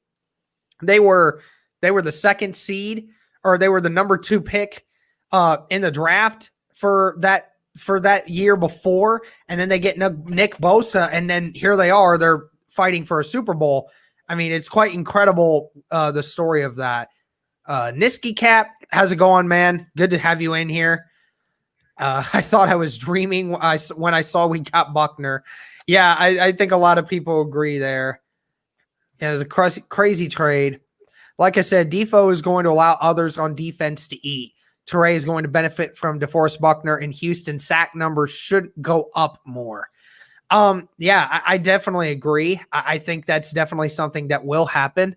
they were the second seed, or they were the number 2 pick in the draft for that year before, and then they get Nick Bosa, and then here they are, they're fighting for a Super Bowl. I mean, it's quite incredible, the story of that. Niski Cap, how's it going, man? Good to have you in here. I thought I was dreaming when I saw we got Buckner. Yeah, I think a lot of people agree there. Yeah, it was a crazy trade. Like I said, Defoe is going to allow others on defense to eat. Teray is going to benefit from DeForest Buckner, and Houston sack numbers should go up more. Yeah, I definitely agree. I think that's definitely something that will happen.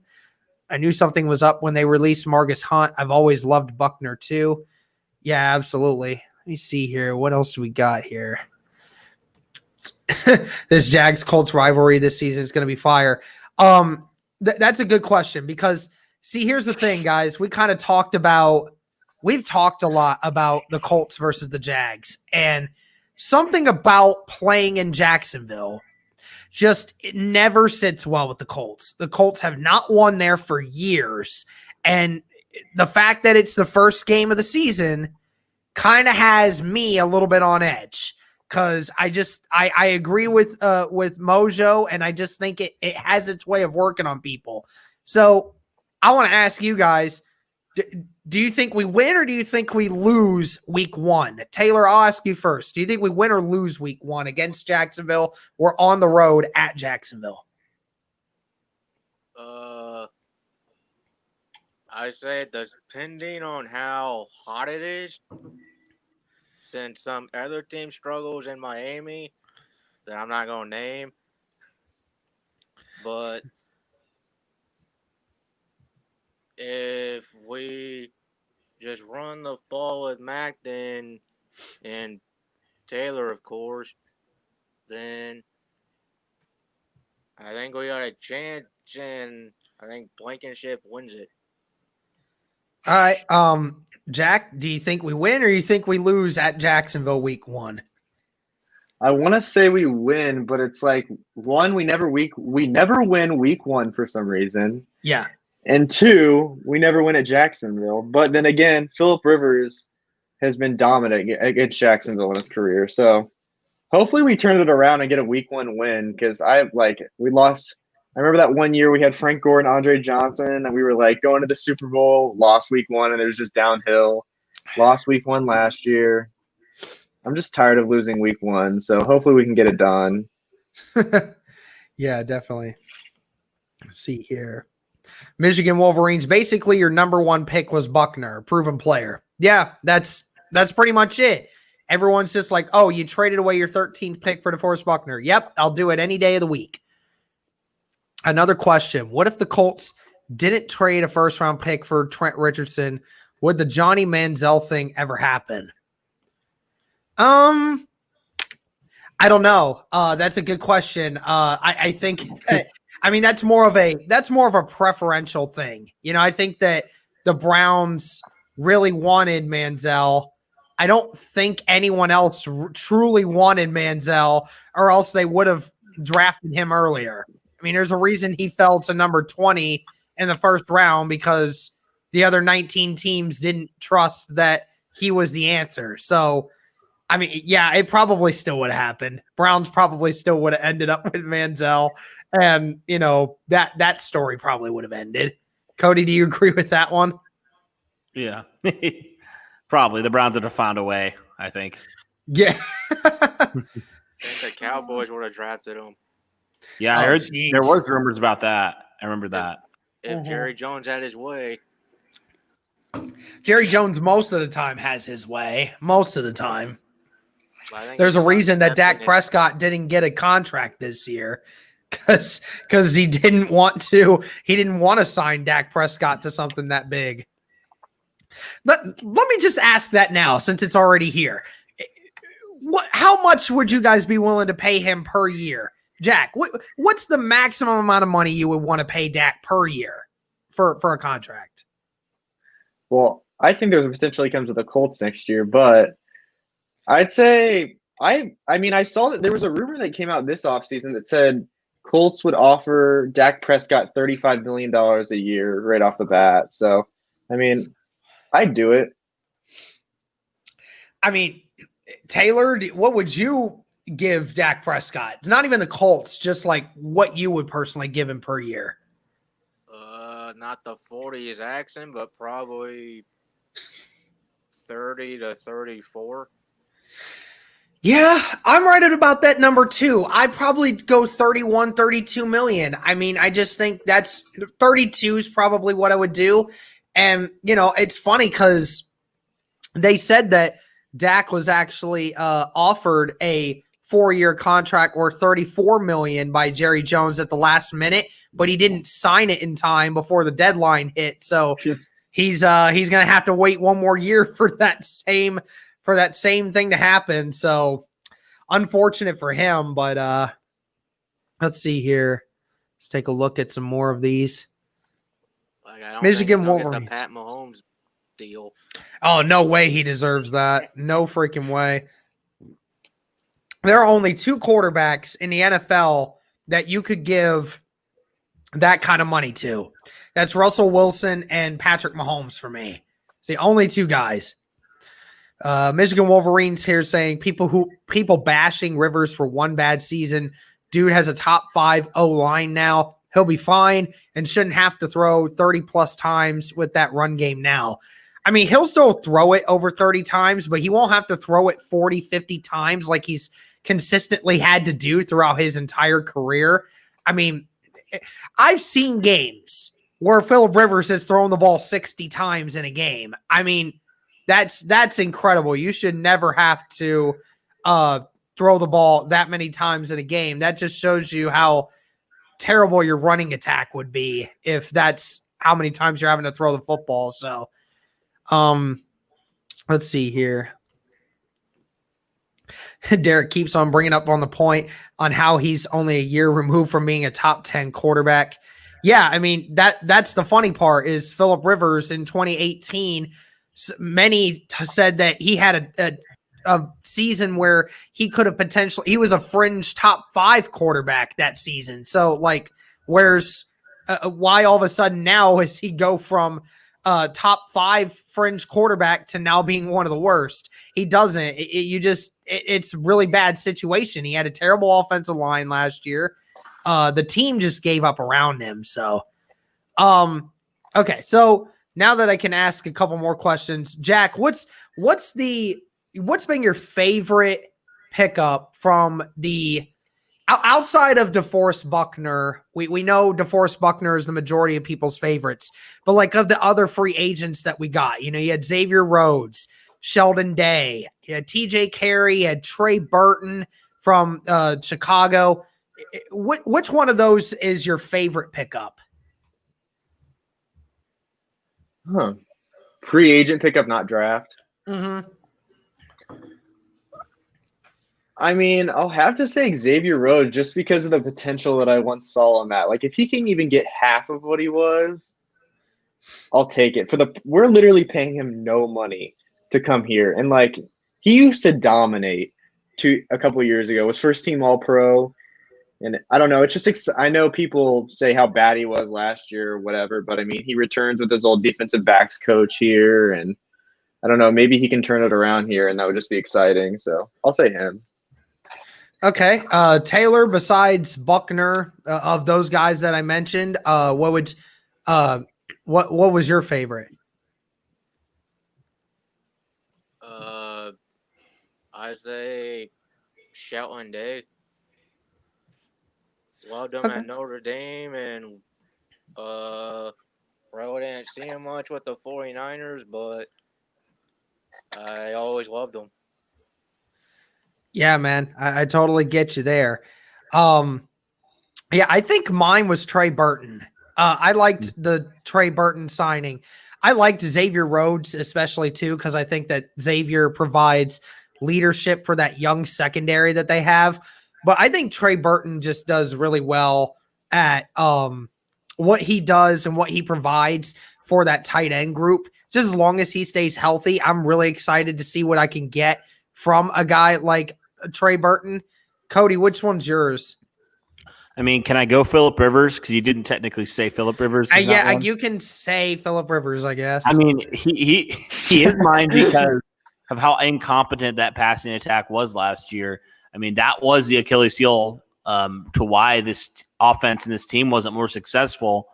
I knew something was up when they released Margus Hunt. I've always loved Buckner too. Yeah, absolutely. Let me see here. What else do we got here? This Jags-Colts rivalry this season is going to be fire. That's a good question because, see, here's the thing, guys. We've talked a lot about the Colts versus the Jags, and something about playing in Jacksonville it never sits well with the Colts. The Colts have not won there for years, and the fact that it's the first game of the season kind of has me a little bit on edge because I agree with Mojo, and I just think it has its way of working on people. So I want to ask you guys, do you think we win or do you think we lose week 1? Taylor, I'll ask you first. Do you think we win or lose week 1 against Jacksonville? We're on the road at Jacksonville. I say depending on how hot it is, since some other team struggles in Miami that I'm not going to name, but if we just run the ball with Mac and Taylor, of course, then I think we got a chance, and I think Blankenship wins it. All right, Jack, do you think we win or you think we lose at Jacksonville week 1? I want to say we win, but it's like, 1, we never win week 1 for some reason. Yeah. And 2, we never win at Jacksonville. But then again, Phillip Rivers has been dominant against Jacksonville in his career. So hopefully we turn it around and get a week 1 win because we lost. I remember that one year we had Frank Gore and Andre Johnson, and we were going to the Super Bowl, lost week 1, and it was just downhill. Lost week 1 last year. I'm just tired of losing week 1, so hopefully we can get it done. Yeah, definitely. Let's see here. Michigan Wolverines, basically your number 1 pick was Buckner, proven player. Yeah, that's pretty much it. Everyone's just like, oh, you traded away your 13th pick for DeForest Buckner. Yep, I'll do it any day of the week. Another question. What if the Colts didn't trade a first-round pick for Trent Richardson? Would the Johnny Manziel thing ever happen? I don't know. That's a good question. I think that, that's more of a preferential thing. I think that the Browns really wanted Manziel. I don't think anyone else truly wanted Manziel, or else they would have drafted him earlier. There's a reason he fell to number 20 in the first round because the other 19 teams didn't trust that he was the answer. So, yeah, it probably still would have happened. Browns probably still would have ended up with Manziel, and that story probably would have ended. Cody, do you agree with that one? Yeah, probably. The Browns would have found a way, I think. Yeah. I think the Cowboys would have drafted him. Yeah, I heard there was rumors about that. I remember that. If Jerry Jones had his way. Jerry Jones most of the time has his way. Most of the time. There's a his reason that son Dak stepped in Prescott didn't get a contract this year because he didn't want to sign Dak Prescott to something that big. Let me just ask that now, since it's already here. How much would you guys be willing to pay him per year? Jack, what's the maximum amount of money you would want to pay Dak per year for a contract? Well, I think there's a potential he comes with the Colts next year, but I'd say I mean I saw that there was a rumor that came out this offseason that said Colts would offer Dak Prescott $35 million a year right off the bat. So, I mean, I'd do it. I mean, Taylor, what would you give Dak Prescott? Not even the Colts, just like what you would personally give him per year. Not the 40 is asking, but probably 30 to 34. Yeah, I'm right at about that number too. I'd probably go 31, 32 million. I mean, I just think that's 32 is probably what I would do. And, you know, it's funny because they said that Dak was actually offered a 4-year contract worth $34 million by Jerry Jones at the last minute, but he didn't sign it in time before the deadline hit. So he's going to have to wait one more year for that same thing to happen. So unfortunate for him, but let's see here. Let's take a look at some more of these. Like, I don't Michigan think he'll get Wolverines. the Pat Mahomes deal. Oh, no way he deserves that. No freaking way. There are only 2 quarterbacks in the NFL that you could give that kind of money to. That's Russell Wilson and Patrick Mahomes for me. It's the only 2 guys. Michigan Wolverines here saying people bashing Rivers for one bad season. Dude has a top 5 O-line now. He'll be fine and shouldn't have to throw 30 plus times with that run game now. I mean, he'll still throw it over 30 times, but he won't have to throw it 40, 50 times like he's consistently had to do throughout his entire career. I mean, I've seen games where Phillip Rivers has thrown the ball 60 times in a game. I mean, that's incredible. You should never have to throw the ball that many times in a game. That just shows you how terrible your running attack would be if that's how many times you're having to throw the football. So, let's see here. Derek keeps on bringing up on the point on how he's only a year removed from being a top 10 quarterback. Yeah, I mean, that's the funny part is Phillip Rivers in 2018, many said that he had a season where he could have potentially, he was a fringe top 5 quarterback that season. So like, why all of a sudden now is he go from top 5 fringe quarterback to now being one of the worst? He doesn't. It's a really bad situation. He had a terrible offensive line last year. The team just gave up around him. So, okay. So now that I can ask a couple more questions, Jack, what's been your favorite pickup from the outside of DeForest Buckner? We know DeForest Buckner is the majority of people's favorites, but like of the other free agents that we got, you know, you had Xavier Rhodes, Sheldon Day, you had TJ Carey, you had Trey Burton from Chicago. Which one of those is your favorite pickup? Free agent pickup, not draft. Mm-hmm. I mean, I'll have to say Xavier Rhodes just because of the potential that I once saw on that. Like, if he can even get half of what he was, I'll take it. We're literally paying him no money to come here, and like he used to dominate a couple of years ago. Was first team All Pro, and I don't know. It's just I know people say how bad he was last year or whatever, but I mean, he returns with his old defensive backs coach here, and I don't know. Maybe he can turn it around here, and that would just be exciting. So I'll say him. Okay. Taylor, besides Buckner, of those guys that I mentioned, what was your favorite? I say Shelton Day. Loved him at Notre Dame, and probably didn't see him much with the 49ers, but I always loved him. Yeah, man, I totally get you there. Yeah, I think mine was Trey Burton. I liked the Trey Burton signing. I liked Xavier Rhodes, especially too, because I think that Xavier provides leadership for that young secondary that they have. But I think Trey Burton just does really well at what he does and what he provides for that tight end group. Just as long as he stays healthy, I'm really excited to see what I can get from a guy like Trey Burton. Cody, which one's yours? I mean, can I go Phillip Rivers? Because you didn't technically say Phillip Rivers. You can say Phillip Rivers, I guess. I mean, he is mine because of how incompetent that passing attack was last year. I mean, that was the Achilles heel to why this offense and this team wasn't more successful.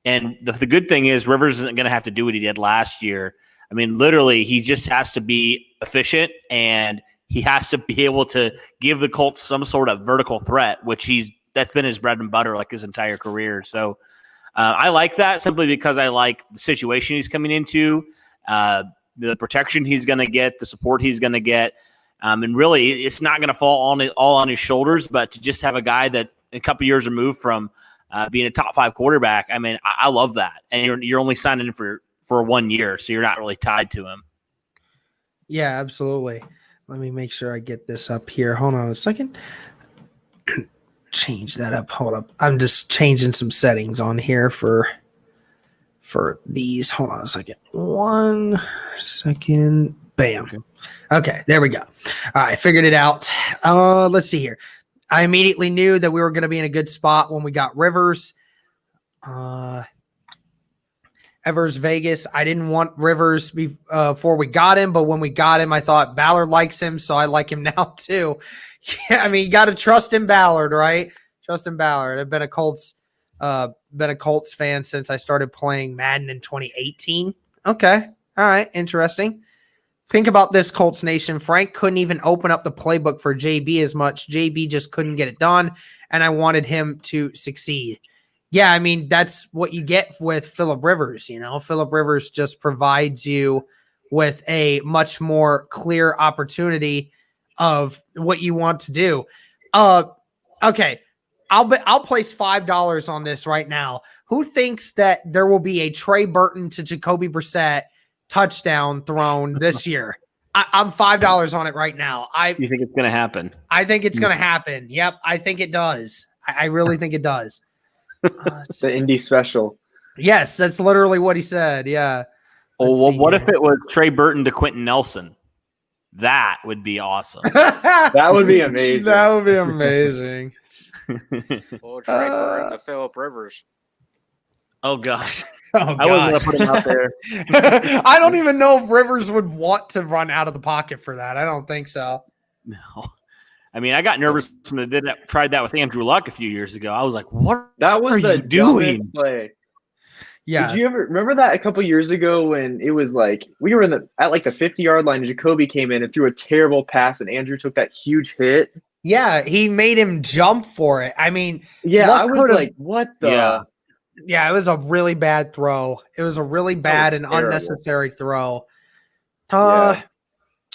And the good thing is Rivers isn't going to have to do what he did last year. I mean, literally, he just has to be efficient and he has to be able to give the Colts some sort of vertical threat, which that's been his bread and butter like his entire career. So I like that simply because I like the situation he's coming into, the protection he's going to get, the support he's going to get. And really, it's not going to fall all on his shoulders, but to just have a guy that a couple years removed from being a top 5 quarterback, I mean, I love that. And you're only signing in for 1 year, so you're not really tied to him. Yeah, absolutely. Let me make sure I get this up here. Hold on a second. Change that up. Hold up. I'm just changing some settings on here for these. Hold on a second. 1 second. Bam. Okay, there we go. All right, figured it out. Let's see here. I immediately knew that we were going to be in a good spot when we got Rivers. Evers Vegas. I didn't want Rivers before we got him, but when we got him, I thought Ballard likes him, so I like him now too. Yeah, I mean, you got to trust in Ballard, right? Trust in Ballard. I've been a Colts fan since I started playing Madden in 2018. Okay, all right, interesting. Think about this, Colts Nation. Frank couldn't even open up the playbook for JB as much. JB just couldn't get it done, and I wanted him to succeed. Yeah, I mean, that's what you get with Phillip Rivers. You know, Phillip Rivers just provides you with a much more clear opportunity of what you want to do. Okay, I'll place $5 on this right now. Who thinks that there will be a Trey Burton to Jacoby Brissett touchdown thrown this year? I'm $5 on it right now. You think it's going to happen? I think it's going to happen. Yep, I think it does. I really think it does. The Indy special. Yes, that's literally what he said. Yeah. Well, what if it was Trey Burton to Quentin Nelson? That would be awesome. That would be amazing. That would be amazing. Or Trey Burton to Phillip Rivers. Oh, gosh. Oh, I wasn't going to put him out there. I don't even know if Rivers would want to run out of the pocket for that. I don't think so. No. I mean, I got nervous when they tried that with Andrew Luck a few years ago. I was like, what that was are the you doing? Play. Yeah. Did you ever remember that a couple years ago when it was like we were at like the 50-yard line and Jacoby came in and threw a terrible pass and Andrew took that huge hit? Yeah, he made him jump for it. I mean, yeah, I was like, what the? Yeah, it was a really bad throw. It was a really bad and terrible. unnecessary throw. Yeah.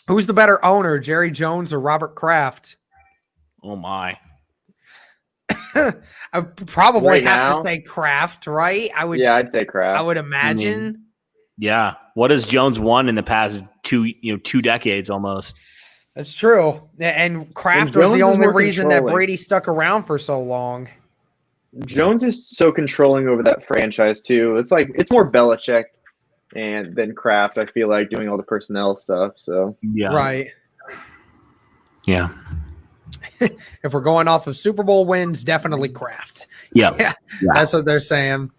Who's the better owner, Jerry Jones or Robert Kraft? Oh, my. I probably Right have now? to say Kraft, right? Yeah, I'd say Kraft. I would imagine. Yeah. What has Jones won in the past 2 decades almost? That's true. And Kraft And was Jones the is only more reason that controlling. Brady stuck around for so long. Jones is so controlling over that franchise too. It's like it's more Belichick and then Kraft, I feel like, doing all the personnel stuff. So Yeah. Right. Yeah. If we're going off of Super Bowl wins, definitely Kraft. Yeah. Yeah, that's what they're saying.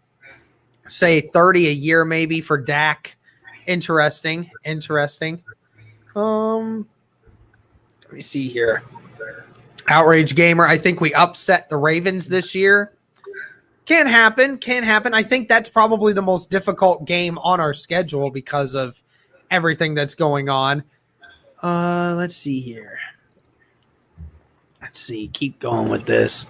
Say 30 a year maybe for Dak. Interesting. Let me see here. Outrage Gamer. I think we upset the Ravens this year. Can happen. I think that's probably the most difficult game on our schedule because of everything that's going on. Let's see here. Keep going with this.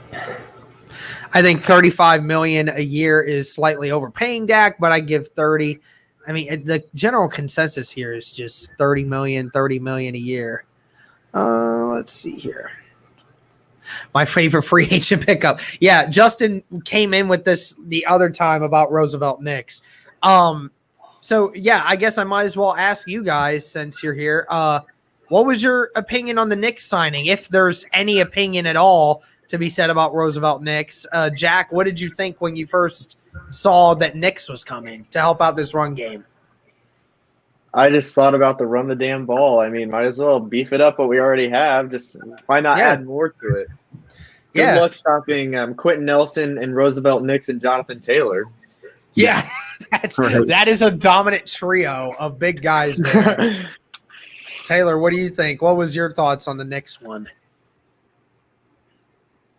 I think $35 million a year is slightly overpaying Dak, but I give 30. I mean, the general consensus here is just 30 million a year. Let's see here. My favorite free agent pickup. Yeah, Justin came in with this the other time about Roosevelt Knicks. So yeah, I guess I might as well ask you guys since you're here. What was your opinion on the Knicks signing, if there's any opinion at all to be said about Roosevelt Knicks? Jack, what did you think when you first saw that Knicks was coming to help out this run game? I just thought about the run the damn ball. I mean, might as well beef it up what we already have. Just why not add more to it? Good luck stopping Quentin Nelson and Roosevelt Knicks and Jonathan Taylor. Yeah, that is a dominant trio of big guys there. Taylor, what do you think? What was your thoughts on the Knicks one?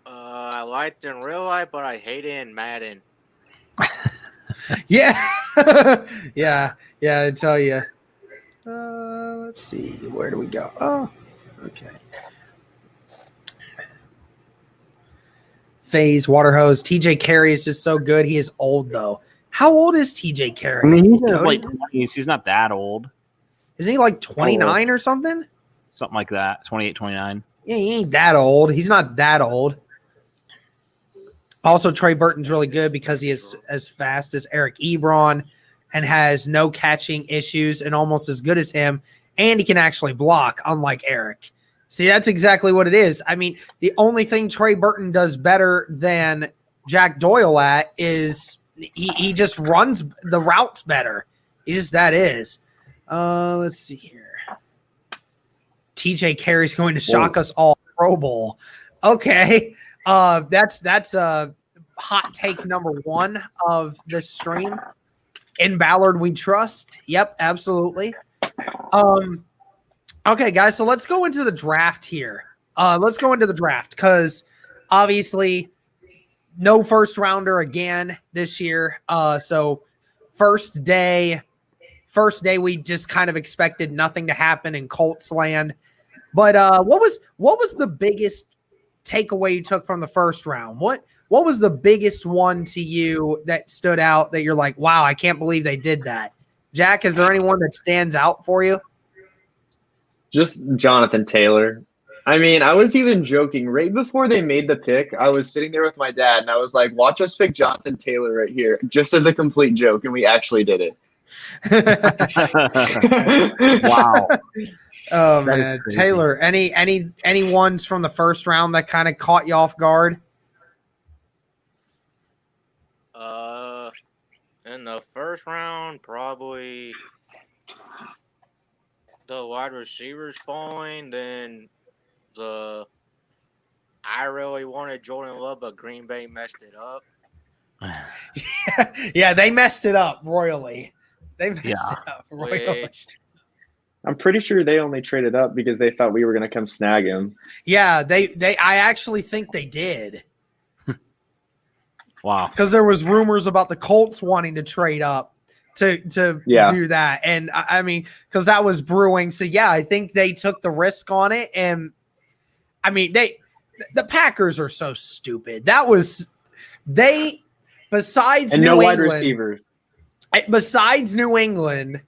I liked it in real life, but I hate it in Madden. Yeah. yeah, I tell you. Let's see. Where do we go? Oh, okay. FaZe, Waterhose. TJ Carey is just so good. He is old, though. How old is TJ Carey? I mean, he's in his late 20s. He's not that old. Isn't he like 29 or something? Something like that. 28, 29. Yeah, he ain't that old. He's not that old. Also, Trey Burton's really good because he is as fast as Eric Ebron and has no catching issues and almost as good as him. And he can actually block, unlike Eric. See, that's exactly what it is. I mean, the only thing Trey Burton does better than Jack Doyle at is he just runs the routes better. That is. Let's see here. TJ Carey's going to shock us all. Pro Bowl. Okay. That's hot take number one of this stream. In Ballard we trust. Yep, absolutely. Okay, guys, so let's go into the draft here. Let's go into the draft because obviously no first rounder again this year. So first day we just kind of expected nothing to happen in Colts land. But what was the biggest takeaway you took from the first round? What was the biggest one to you that stood out that you're like, wow, I can't believe they did that? Jack, is there anyone that stands out for you? Just Jonathan Taylor. I mean, I was even joking right before they made the pick. I was sitting there with my dad and I was like, watch us pick Jonathan Taylor right here, just as a complete joke. And we actually did it. Wow. Oh man, Taylor, any ones from the first round that kind of caught you off guard? In the first round, probably the wide receivers falling. Then I really wanted Jordan Love, but Green Bay messed it up. Yeah, they messed it up royally. It up royally. I'm pretty sure they only traded up because they thought we were going to come snag him. Yeah, I actually think they did. Wow. Because there was rumors about the Colts wanting to trade up to do that. And I mean, because that was brewing. So yeah, I think they took the risk on it. And I mean, the Packers are so stupid. Besides New England, wide receivers. Besides New England,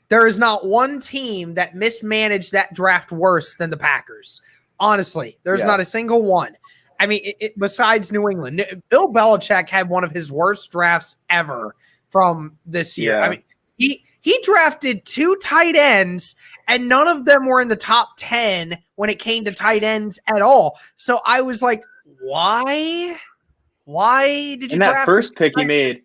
there is not one team that mismanaged that draft worse than the Packers. Honestly, there's not a single one. I mean, besides New England, Bill Belichick had one of his worst drafts ever from this year. I mean, he drafted 2 tight ends, and none of them were in the top 10 when it came to tight ends at all. So I was like, why? Why did you draft that first pick he made?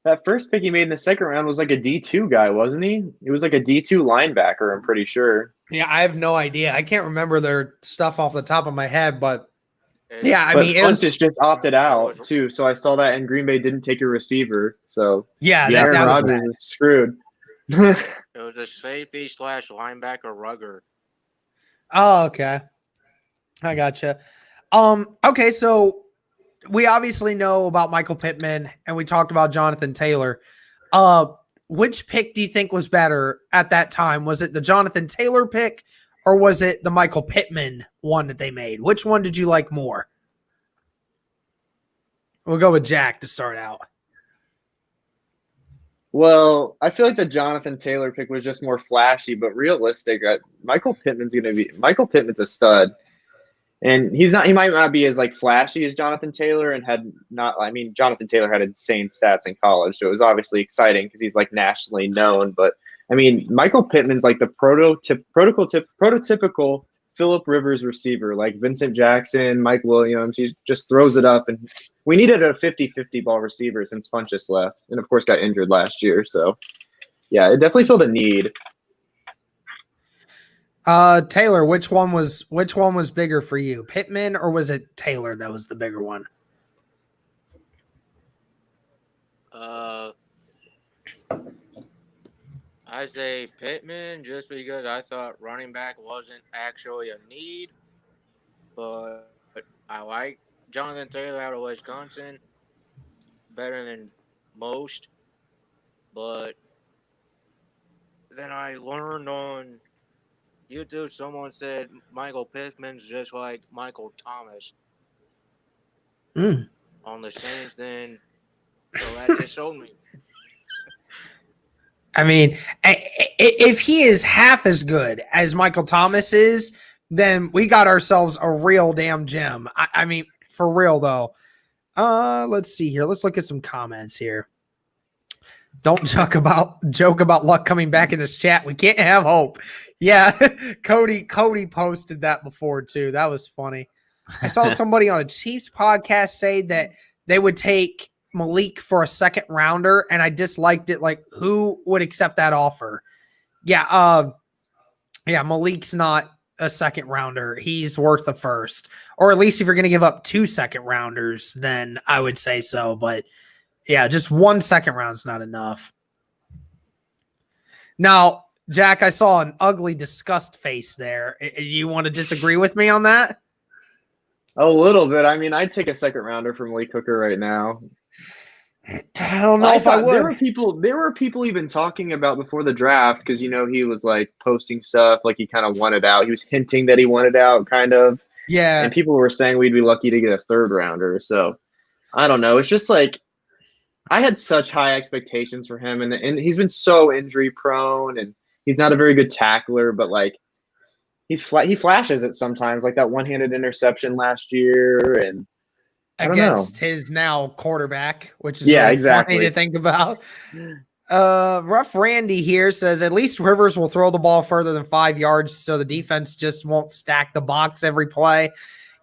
That first pick he made in the second round was like a D2 guy, wasn't he? It was like a D2 linebacker, I'm pretty sure. Yeah, I have no idea. I can't remember their stuff off the top of my head, but yeah, I mean, Funtis just opted out too, so I saw that, and Green Bay didn't take a receiver. So Aaron Rodgers is screwed. It was a safety / linebacker rugger. Oh, okay. I gotcha. Okay, so we obviously know about Michael Pittman, and we talked about Jonathan Taylor. Which pick do you think was better at that time? Was it the Jonathan Taylor pick, or was it the Michael Pittman one that they made? Which one did you like more? We'll go with Jack to start out. Well, I feel like the Jonathan Taylor pick was just more flashy, but realistic. Michael Pittman's a stud. And he might not be as like flashy as Jonathan Taylor, and Jonathan Taylor had insane stats in college, so it was obviously exciting because he's like nationally known. But I mean, Michael Pittman's like the prototypical Phillip Rivers receiver, like Vincent Jackson, Mike Williams. He just throws it up, and we needed a 50-50 ball receiver since Funchess left, and of course got injured last year. So yeah, it definitely filled a need. Taylor, which one was bigger for you, Pittman or was it Taylor that was the bigger one? I say Pittman just because I thought running back wasn't actually a need, but I like Jonathan Taylor out of Wisconsin better than most. But then I learned on YouTube, someone said Michael Pittman's just like Michael Thomas on the Saints. Then so that just showed me. I mean, if he is half as good as Michael Thomas is, then we got ourselves a real damn gem. I mean, for real though. Let's see here. Let's look at some comments here. Don't joke about Luck coming back in this chat. We can't have hope. Yeah, Cody posted that before too. That was funny. I saw somebody on a Chiefs podcast say that they would take Malik for a second rounder, and I disliked it. Like, who would accept that offer? Yeah, Malik's not a second rounder. He's worth a first, or at least if you're going to give up 2 second rounders, then I would say so. But yeah, just 1 second round's not enough. Now, Jack, I saw an ugly disgust face there. You want to disagree with me on that? A little bit. I mean, I'd take a second rounder from Malik Hooker right now. I don't know if I would. There were people even talking about before the draft, because he was like posting stuff like he kind of wanted out. He was hinting that he wanted out, kind of. Yeah. And people were saying we'd be lucky to get a third rounder. So I don't know. It's just like I had such high expectations for him, and he's been so injury prone, and he's not a very good tackler, but like he flashes it sometimes, like that one-handed interception last year, and against his now quarterback, which is exactly funny to think about. Rough Randy here says at least Rivers will throw the ball further than 5 yards, so the defense just won't stack the box every play.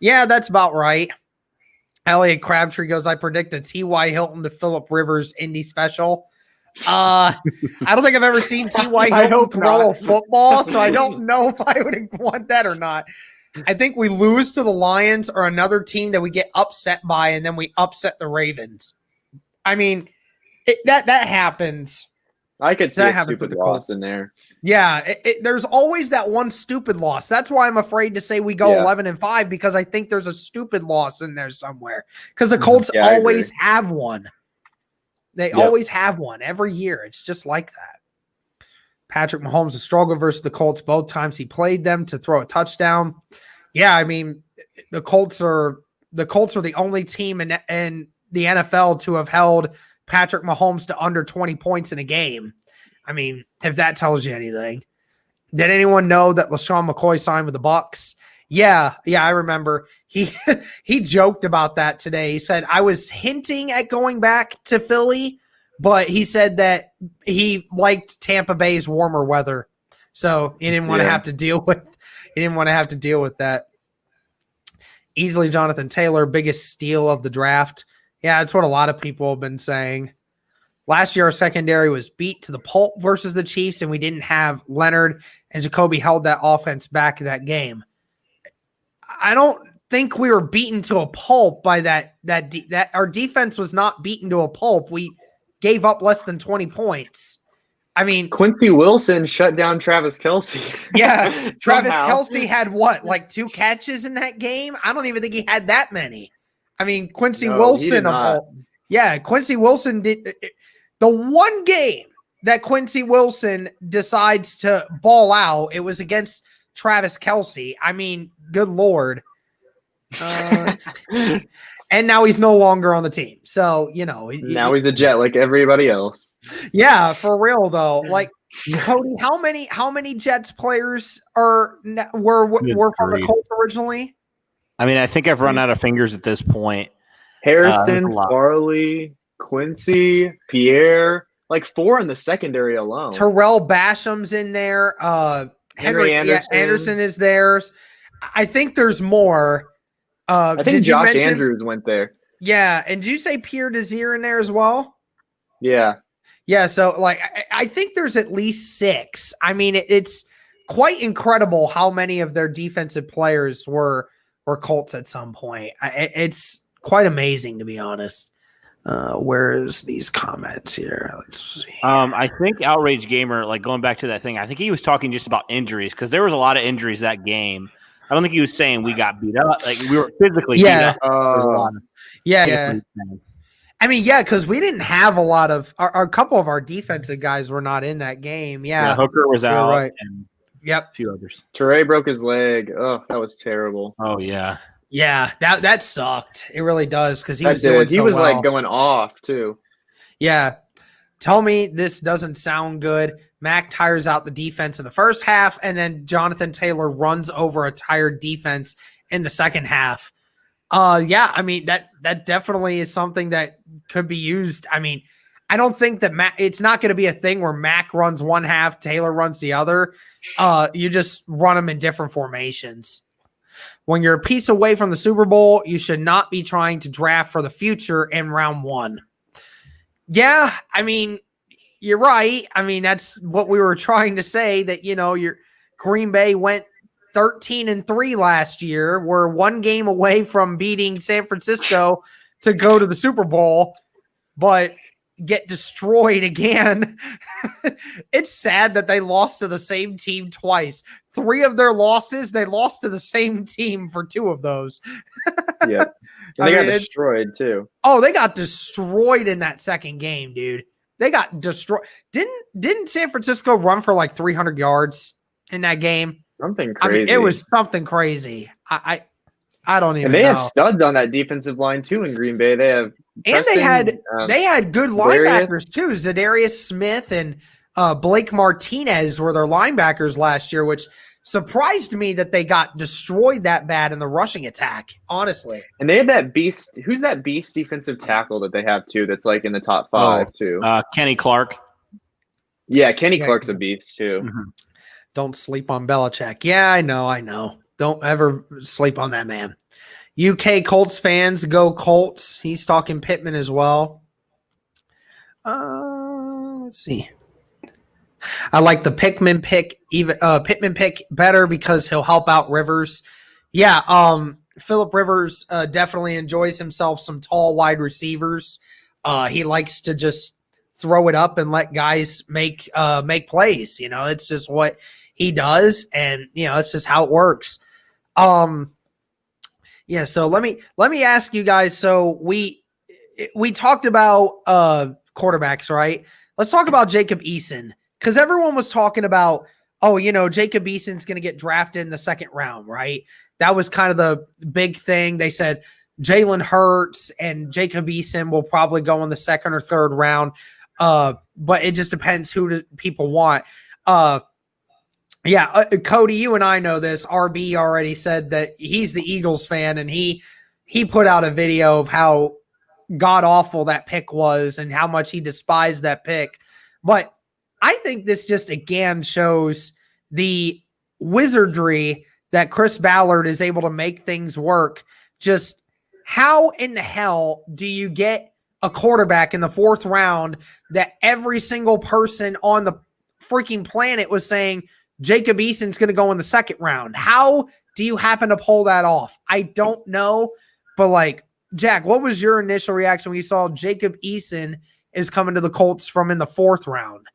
Yeah, that's about right. Elliot Crabtree goes, I predict a T.Y. Hilton to Phillip Rivers Indy special. I don't think I've ever seen T.Y. Hilton throw a football, so I don't know if I would want that or not. I think we lose to the Lions or another team that we get upset by, and then we upset the Ravens. I mean, that happens. I could see a stupid loss in there. Yeah, there's always that one stupid loss. That's why I'm afraid to say we go 11-5, because I think there's a stupid loss in there somewhere. Because the Colts always have one. They always have one every year. It's just like that. Patrick Mahomes has struggled versus the Colts both times he played them to throw a touchdown. Yeah, I mean, the Colts are the only team in the NFL to have held Patrick Mahomes to under 20 points in a game. I mean, if that tells you anything. Did anyone know that LaShawn McCoy signed with the Bucs? Yeah, I remember. He joked about that today. He said, I was hinting at going back to Philly, but he said that he liked Tampa Bay's warmer weather. So he didn't want to have to deal with that. Easily Jonathan Taylor, biggest steal of the draft. Yeah, that's what a lot of people have been saying. Last year, our secondary was beat to the pulp versus the Chiefs, and we didn't have Leonard, and Jacoby held that offense back in that game. I don't think we were beaten to a pulp by that our defense was not beaten to a pulp. We gave up less than 20 points. I mean, Quincy Wilson shut down Travis Kelce. Yeah, Travis Kelce had what, like 2 catches in that game? I don't even think he had that many. I mean, Quincy Wilson. Quincy Wilson did the one game that Quincy Wilson decides to ball out. It was against Travis Kelce. I mean, good Lord. And now he's no longer on the team. So, now he's a Jet like everybody else. Yeah, for real though. Like, Cody, how many Jets players were from the Colts originally? I mean, I think I've run out of fingers at this point. Harrison, a lot. Farley, Quincy, Pierre, like 4 in the secondary alone. Terrell Basham's in there. Henry Anderson. Yeah, Anderson is there. I think there's more. I think Josh Andrews went there. Yeah, and did you say Pierre Desir in there as well? Yeah. Yeah, so like I think there's at least 6. I mean, it's quite incredible how many of their defensive players were Colts at some point. It's quite amazing, to be honest. Where's these comments here? Let's see. I think Outrage Gamer, like going back to that thing, I think he was talking just about injuries because there was a lot of injuries that game. I don't think he was saying we got beat up. Like we were physically beat up. Yeah. I mean, yeah, because we didn't have a lot of a couple of our defensive guys were not in that game. Yeah, Hooker was out. Right. And yep. A few others. Teray broke his leg. Oh, that was terrible. Oh yeah. Yeah, that sucked. It really does because he was doing so He was well. like going off too. Yeah. Tell me this doesn't sound good. Mac tires out the defense in the first half, and then Jonathan Taylor runs over a tired defense in the second half. Yeah, I mean that definitely is something that could be used. I mean, I don't think that it's not going to be a thing where Mac runs one half, Taylor runs the other. You just run them in different formations. When you're a piece away from the Super Bowl, you should not be trying to draft for the future in round 1. Yeah, I mean, you're right. I mean, that's what we were trying to say, that, your Green Bay went 13-3 last year. We're 1 game away from beating San Francisco to go to the Super Bowl, but get destroyed again. It's sad that they lost to the same team twice. 3 of their losses, they lost to the same team for 2 of those. Yeah. And they got destroyed too. Oh, they got destroyed in that second game, dude. They got destroyed. Didn't San Francisco run for like 300 yards in that game? Something crazy. I mean, it was something crazy. I don't even know. And they have studs on that defensive line too in Green Bay. They have Preston, they had good linebackers too. Zadarius Smith and Blake Martinez were their linebackers last year, which surprised me that they got destroyed that bad in the rushing attack, honestly. And they have that beast. Who's that beast defensive tackle that they have too that's like in the top 5 too? Kenny Clark. Yeah, Kenny Clark's a beast too. Mm-hmm. Don't sleep on Belichick. Yeah, I know. Don't ever sleep on that man. UK Colts fans, go Colts. He's talking Pittman as well. Let's see. I like the Pittman pick better because he'll help out Rivers. Yeah, Phillip Rivers definitely enjoys himself some tall wide receivers. He likes to just throw it up and let guys make plays. It's just what he does, and it's just how it works. Yeah, so let me ask you guys. So we talked about quarterbacks, right? Let's talk about Jacob Eason, because everyone was talking about, Jacob Eason's going to get drafted in the second round, right? That was kind of the big thing. They said Jalen Hurts and Jacob Eason will probably go in the second or third round, but it just depends who people want. Yeah, Cody, you and I know this. RB already said that he's the Eagles fan, and he put out a video of how god-awful that pick was and how much he despised that pick. But I think this just, again, shows the wizardry that Chris Ballard is able to make things work. Just how in the hell do you get a quarterback in the 4th round that every single person on the freaking planet was saying Jacob Eason's going to go in the second round? How do you happen to pull that off? I don't know, but Jack, what was your initial reaction when you saw Jacob Eason is coming to the Colts from in the 4th round?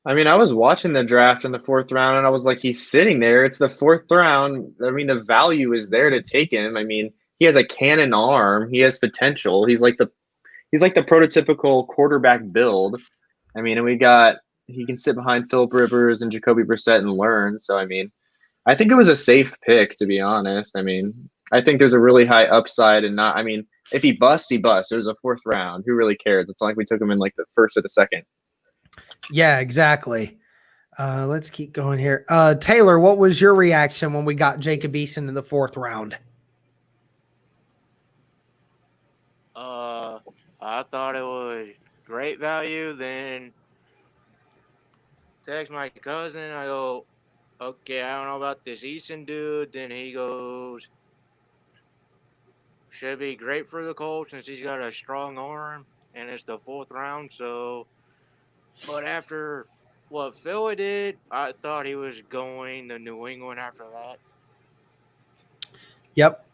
I mean, I was watching the draft in the 4th round, and I was like, he's sitting there. It's the 4th round. I mean, the value is there to take him. I mean, he has a cannon arm. He has potential. He's like the prototypical quarterback build. I mean, and he can sit behind Phillip Rivers and Jacoby Brissett and learn. So, I mean, I think it was a safe pick, to be honest. I mean, I think there's a really high upside and if he busts, he busts. It was a 4th round. Who really cares? It's not like we took him in like the 1st or the 2nd. Yeah, exactly. Let's keep going here. Taylor, what was your reaction when we got Jacob Eason in the 4th round? I thought it was great value. Then text my cousin. I go, okay, I don't know about this Eason dude. Then he goes, should be great for the Colts since he's got a strong arm, and it's the 4th round. So, but after what Philly did, I thought he was going to New England after that. Yep.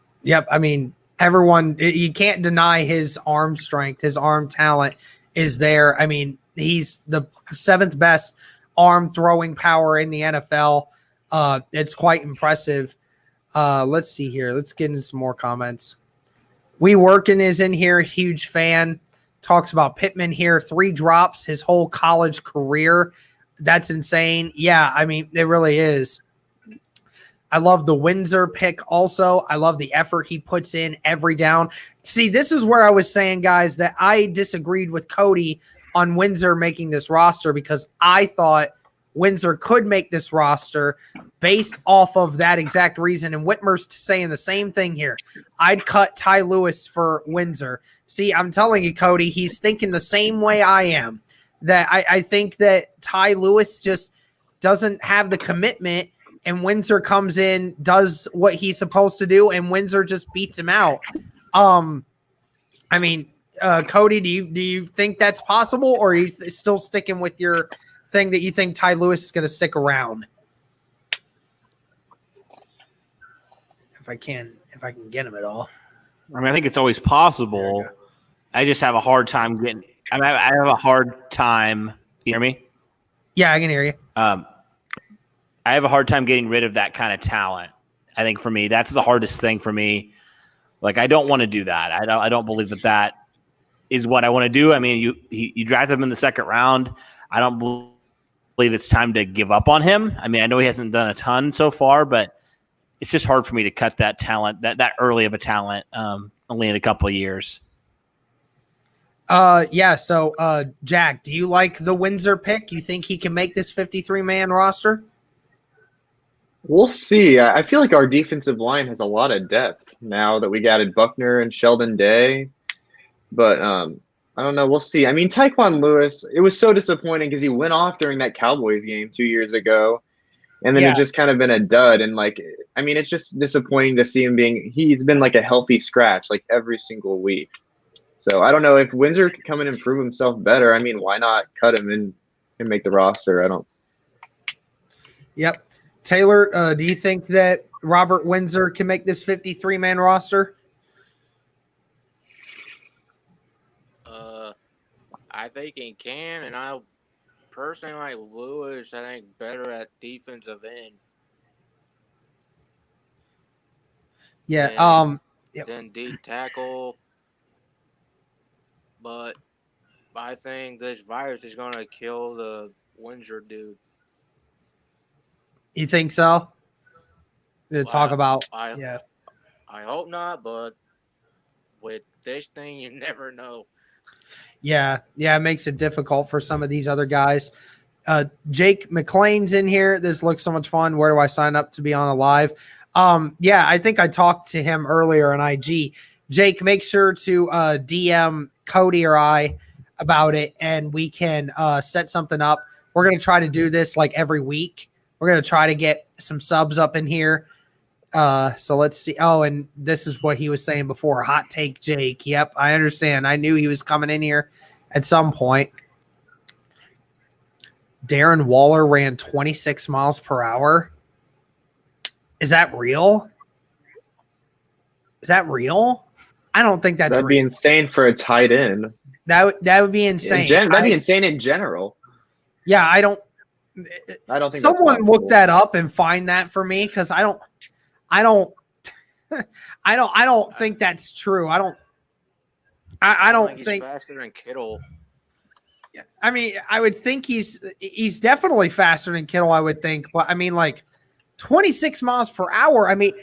I mean, everyone, you can't deny his arm strength. His arm talent is there. I mean, he's the 7th best arm throwing power in the NFL. It's quite impressive. Let's see here. Let's get into some more comments. We Workin is in here, huge fan. Talks about Pittman here, 3 drops his whole college career. That's insane. Yeah, I mean, it really is. I love the Windsor pick also. I love the effort he puts in every down. See, this is where I was saying, guys, that I disagreed with Cody on Windsor making this roster because I thought Windsor could make this roster based off of that exact reason. And Whitmer's saying the same thing here. I'd cut Ty Lewis for Windsor. See, I'm telling you, Cody, he's thinking the same way I am. That I think that Ty Lewis just doesn't have the commitment, and Windsor comes in, does what he's supposed to do, and Windsor just beats him out. I mean, Cody, do you think that's possible, or are you still sticking with your thing that you think Ty Lewis is going to stick around? If I can get him at all. I mean, I think it's always possible. I just have a hard time getting. I mean, I have a hard time. You hear me? Yeah, I can hear you. I have a hard time getting rid of that kind of talent. I think for me, that's the hardest thing for me. Like, I don't want to do that. I don't believe that is what I want to do. I mean, you drafted him in the 2nd round. I don't believe it's time to give up on him. I mean, I know he hasn't done a ton so far, but it's just hard for me to cut that talent, that early of a talent, only in a couple of years. Yeah. So, Jack, do you like the Windsor pick? You think he can make this 53-man roster? We'll see. I feel like our defensive line has a lot of depth now that we added Buckner and Sheldon Day. But I don't know. We'll see. I mean, Tyquan Lewis, it was so disappointing because he went off during that Cowboys game 2 years ago. And then it just kind of been a dud. And, like, I mean, it's just disappointing to see him he's been like a healthy scratch, like, every single week. So I don't know if Windsor could come in and prove himself better. I mean, why not cut him and make the roster? I don't. Yep. Taylor, do you think that Robert Windsor can make this 53-man roster? I think he can, and I personally like Lewis. I think better at defensive end. Yeah. Then D tackle. But I think this virus is going to kill the Windsor dude. You think so? Talk about. I hope not, but with this thing, you never know. Yeah, it makes it difficult for some of these other guys. Jake McLean's in here. This looks so much fun. Where do I sign up to be on a live? Yeah, I think I talked to him earlier on IG. Jake, make sure to DM Cody or I about it, and we can set something up. We're going to try to do this like every week. We're going to try to get some subs up in here. So let's see. Oh, and this is what he was saying before. Hot take, Jake. Yep, I understand. I knew he was coming in here at some point. Darren Waller ran 26 miles per hour. Is that real? Is that real? I don't think that's That'd be insane for a tight end. That would be insane. That'd be insane in general. Yeah, I don't think someone look that up and find that for me, because I don't think that's true. I don't think he's faster than Kittle. I mean, I would think he's definitely faster than Kittle, I would think. But I mean, like 26 miles per hour. I mean,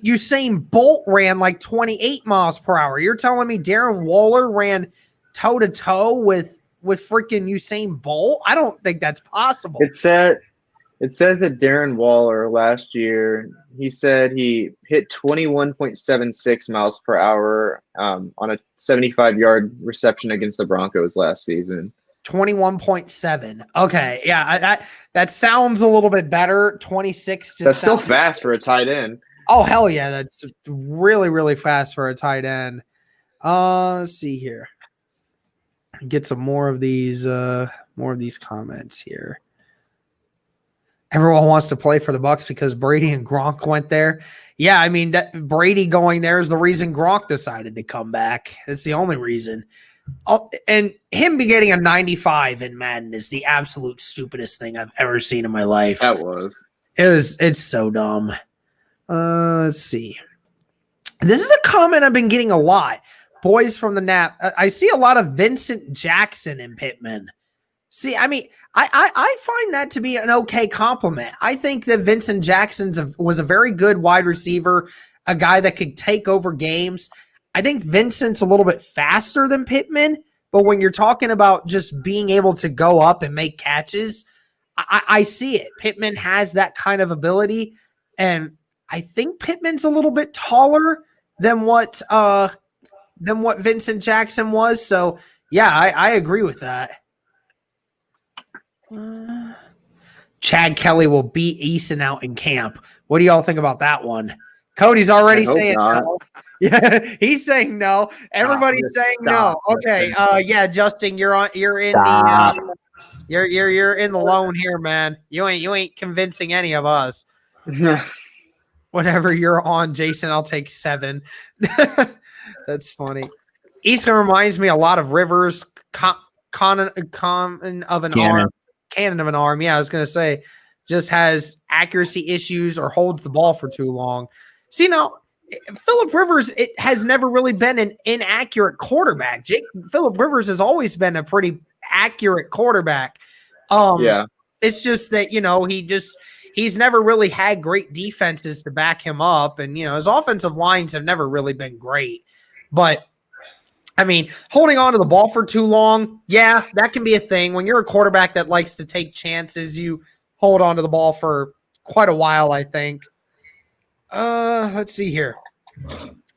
Usain Bolt ran like 28 miles per hour. You're telling me Darren Waller ran toe to toe with with freaking Usain Bolt? I don't think that's possible. It says that Darren Waller last year, he said he hit 21.76 miles per hour on a 75-yard reception against the Broncos last season. 21.7. Okay, yeah, that sounds a little bit better. 26 just That's still fast for a tight end. Oh, hell yeah, that's really, really fast for a tight end. Let's see here. Get some more of these comments here. Everyone wants to play for the Bucs because Brady and Gronk went there. Yeah, I mean that Brady going there is the reason Gronk decided to come back. It's the only reason. Oh, and him be getting a 95 in Madden is the absolute stupidest thing I've ever seen in my life. That was. It's so dumb. Let's see. This is a comment I've been getting a lot. Boys from the Nap. I see a lot of Vincent Jackson in Pittman. See, I mean, I find that to be an okay compliment. I think that Vincent Jackson was a very good wide receiver, a guy that could take over games. I think Vincent's a little bit faster than Pittman, but when you're talking about just being able to go up and make catches, I see it. Pittman has that kind of ability, and I think Pittman's a little bit taller than what Vincent Jackson was. So, yeah, I agree with that. Chad Kelly will beat Eason out in camp. What do y'all think about that one? Cody's already saying no. Yeah, he's saying no. Everybody's saying no. Okay. Yeah, Justin, you're in the lone here, man. You ain't convincing any of us. Whatever you're on, Jason, I'll take 7. That's funny. Easton reminds me a lot of Rivers, cannon of an arm. Yeah, I was gonna say, just has accuracy issues or holds the ball for too long. See, now Phillip Rivers, it has never really been an inaccurate quarterback. Phillip Rivers has always been a pretty accurate quarterback. Yeah, it's just that he's never really had great defenses to back him up, and his offensive lines have never really been great. But I mean, holding on to the ball for too long, yeah, that can be a thing. When you're a quarterback that likes to take chances, you hold on to the ball for quite a while, I think. Let's see here.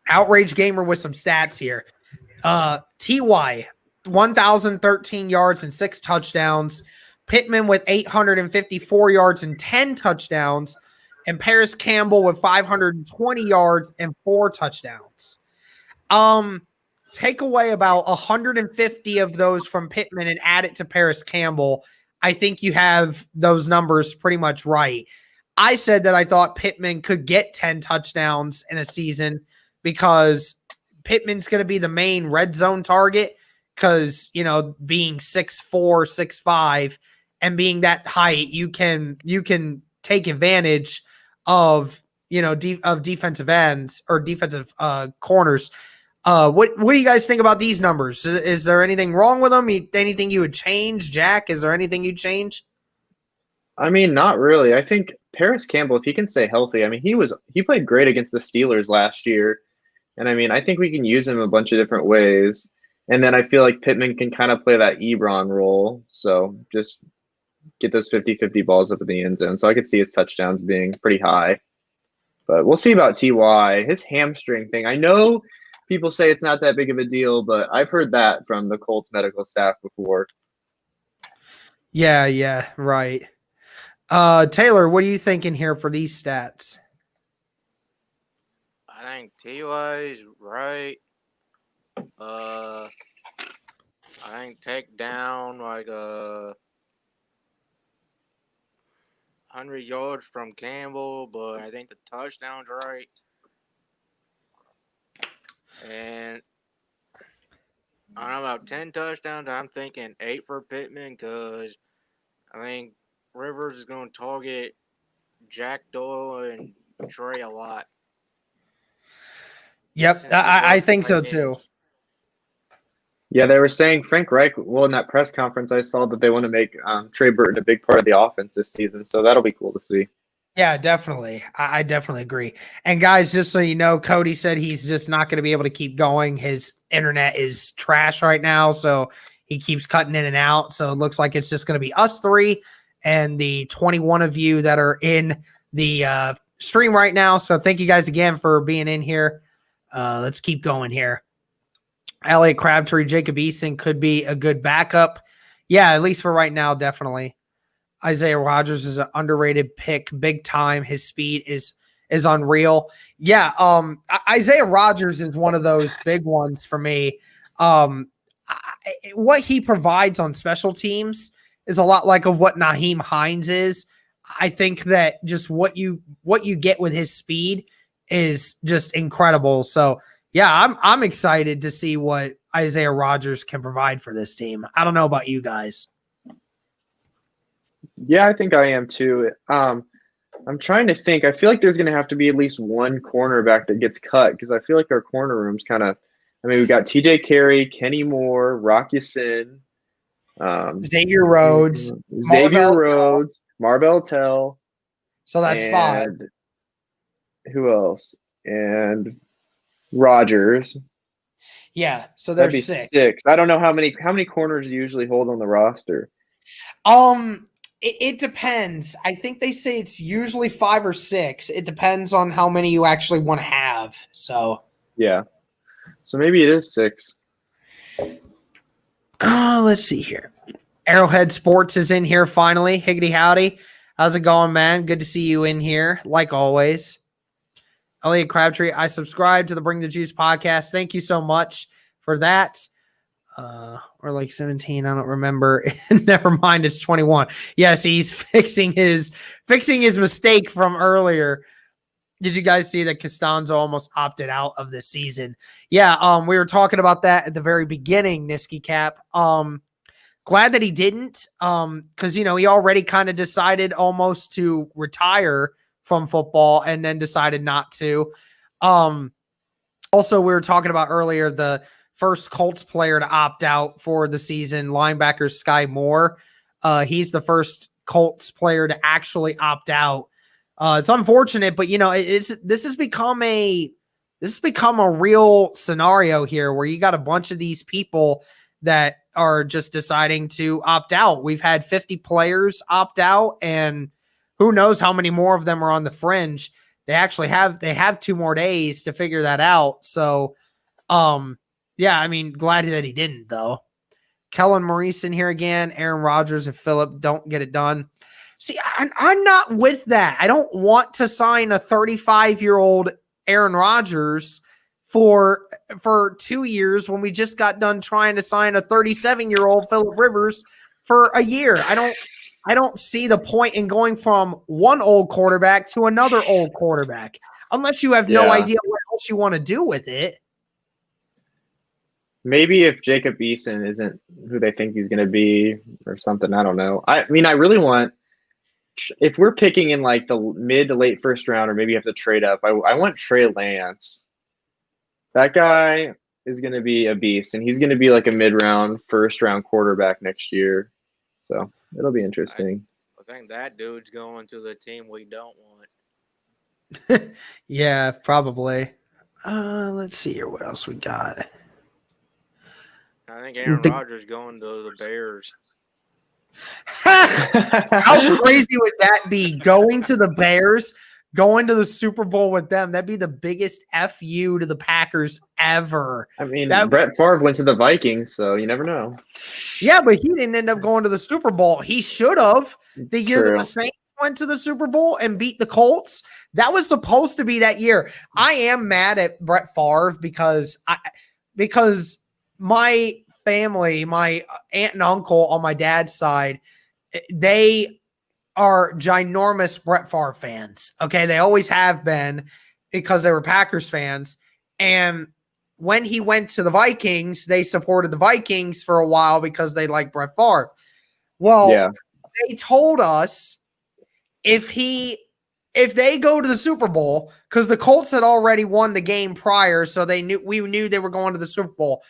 Outrage Gamer with some stats here. TY, 1,013 yards and 6 touchdowns. Pittman with 854 yards and 10 touchdowns. And Paris Campbell with 520 yards and 4 touchdowns. Take away about 150 of those from Pittman and add it to Paris Campbell. I think you have those numbers pretty much right. I said that I thought Pittman could get 10 touchdowns in a season because Pittman's going to be the main red zone target because, being 6'4", 6'5", and being that height, you can take advantage of, of defensive ends or defensive corners. What do you guys think about these numbers? Is there anything wrong with them? Anything you would change? Jack, is there anything you'd change? I mean, not really. I think Paris Campbell, if he can stay healthy, I mean, he played great against the Steelers last year. And I mean, I think we can use him a bunch of different ways. And then I feel like Pittman can kind of play that Ebron role. So just get those 50-50 balls up in the end zone. So I could see his touchdowns being pretty high. But we'll see about TY. His hamstring thing, I know people say it's not that big of a deal, but I've heard that from the Colts medical staff before. Yeah, right. Taylor, what are you thinking here for these stats? I think TY is right. I think take down like 100 yards from Campbell, but I think the touchdown's right. And I don't know about 10 touchdowns. I'm thinking 8 for Pittman because I think Rivers is going to target Jack Doyle and Trey a lot. Yep, I think so too. Yeah, they were saying Frank Reich, well, in that press conference, I saw that they want to make Trey Burton a big part of the offense this season. So that'll be cool to see. Yeah, definitely. I definitely agree. And guys, just so you know, Cody said he's just not going to be able to keep going. His internet is trash right now. So he keeps cutting in and out. So it looks like it's just going to be us three and the 21 of you that are in the stream right now. So thank you guys again for being in here. Let's keep going here. Elliot Crabtree, Jacob Eason could be a good backup. Yeah, at least for right now, definitely. Isaiah Rodgers is an underrated pick, big time. His speed is unreal. Yeah, Isaiah Rodgers is one of those big ones for me. What he provides on special teams is a lot like of what Naheem Hines is. I think that just what you get with his speed is just incredible. So yeah, I'm excited to see what Isaiah Rodgers can provide for this team. I don't know about you guys. Yeah, I think I am too. I'm trying to think. I feel like there's going to have to be at least one cornerback that gets cut because I feel like our corner room's kind of. I mean, we got T.J. Carey, Kenny Moore, Rock Ya-Sin, Xavier Rhodes, Marvell Tell. So that's 5. Who else? And Rodgers. Yeah, so That'd there's be 6. I don't know how many corners you usually hold on the roster. It depends. I think they say it's usually 5 or 6. It depends on how many you actually want to have. So yeah, so maybe it is 6. Let's see here. Arrowhead Sports is in here finally. Higgity howdy. How's it going, man? Good to see you in here, like always. Elliot Crabtree, I subscribe to the Bring the Juice podcast. Thank you so much for that. Or like 17, I don't remember. Never mind, it's 21. Yes, he's fixing his mistake from earlier. Did you guys see that Costanzo almost opted out of the season? Yeah, we were talking about that at the very beginning, Niski Cap. Glad that he didn't, because he already kind of decided almost to retire from football and then decided not to. Also, we were talking about earlier the first Colts player to opt out for the season, linebacker Sky Moore. He's the first Colts player to actually opt out. It's unfortunate, but this has become a real scenario here where you got a bunch of these people that are just deciding to opt out. We've had 50 players opt out, and who knows how many more of them are on the fringe. They have 2 more days to figure that out. So, yeah, I mean, glad that he didn't, though. Kellen Maurice in here again. Aaron Rodgers and Phillip don't get it done. See, I'm not with that. I don't want to sign a 35-year-old Aaron Rodgers for 2 years when we just got done trying to sign a 37-year-old Phillip Rivers for a year. I don't see the point in going from one old quarterback to another old quarterback unless you have no idea what else you want to do with it. Maybe if Jacob Eason isn't who they think he's going to be or something, I don't know. I mean, I really want, if we're picking in like the mid to late first round, or maybe you have to trade up, I want Trey Lance. That guy is going to be a beast, and he's going to be like a mid-round, first-round quarterback next year. So it'll be interesting. I think that dude's going to the team we don't want. Yeah, probably. Let's see here. What else we got? I think Aaron Rodgers going to the Bears. How crazy would that be? Going to the Bears, going to the Super Bowl with them. That'd be the biggest FU to the Packers ever. I mean, Brett Favre went to the Vikings, so you never know. Yeah, but he didn't end up going to the Super Bowl. He should have. The year that the Saints went to the Super Bowl and beat the Colts, that was supposed to be that year. I am mad at Brett Favre because my family, my aunt and uncle on my dad's side, they are ginormous Brett Favre fans. Okay. They always have been because they were Packers fans. And when he went to the Vikings, they supported the Vikings for a while because they like Brett Favre. Well, they told us if they go to the Super Bowl, because the Colts had already won the game prior, so we knew they were going to the Super Bowl.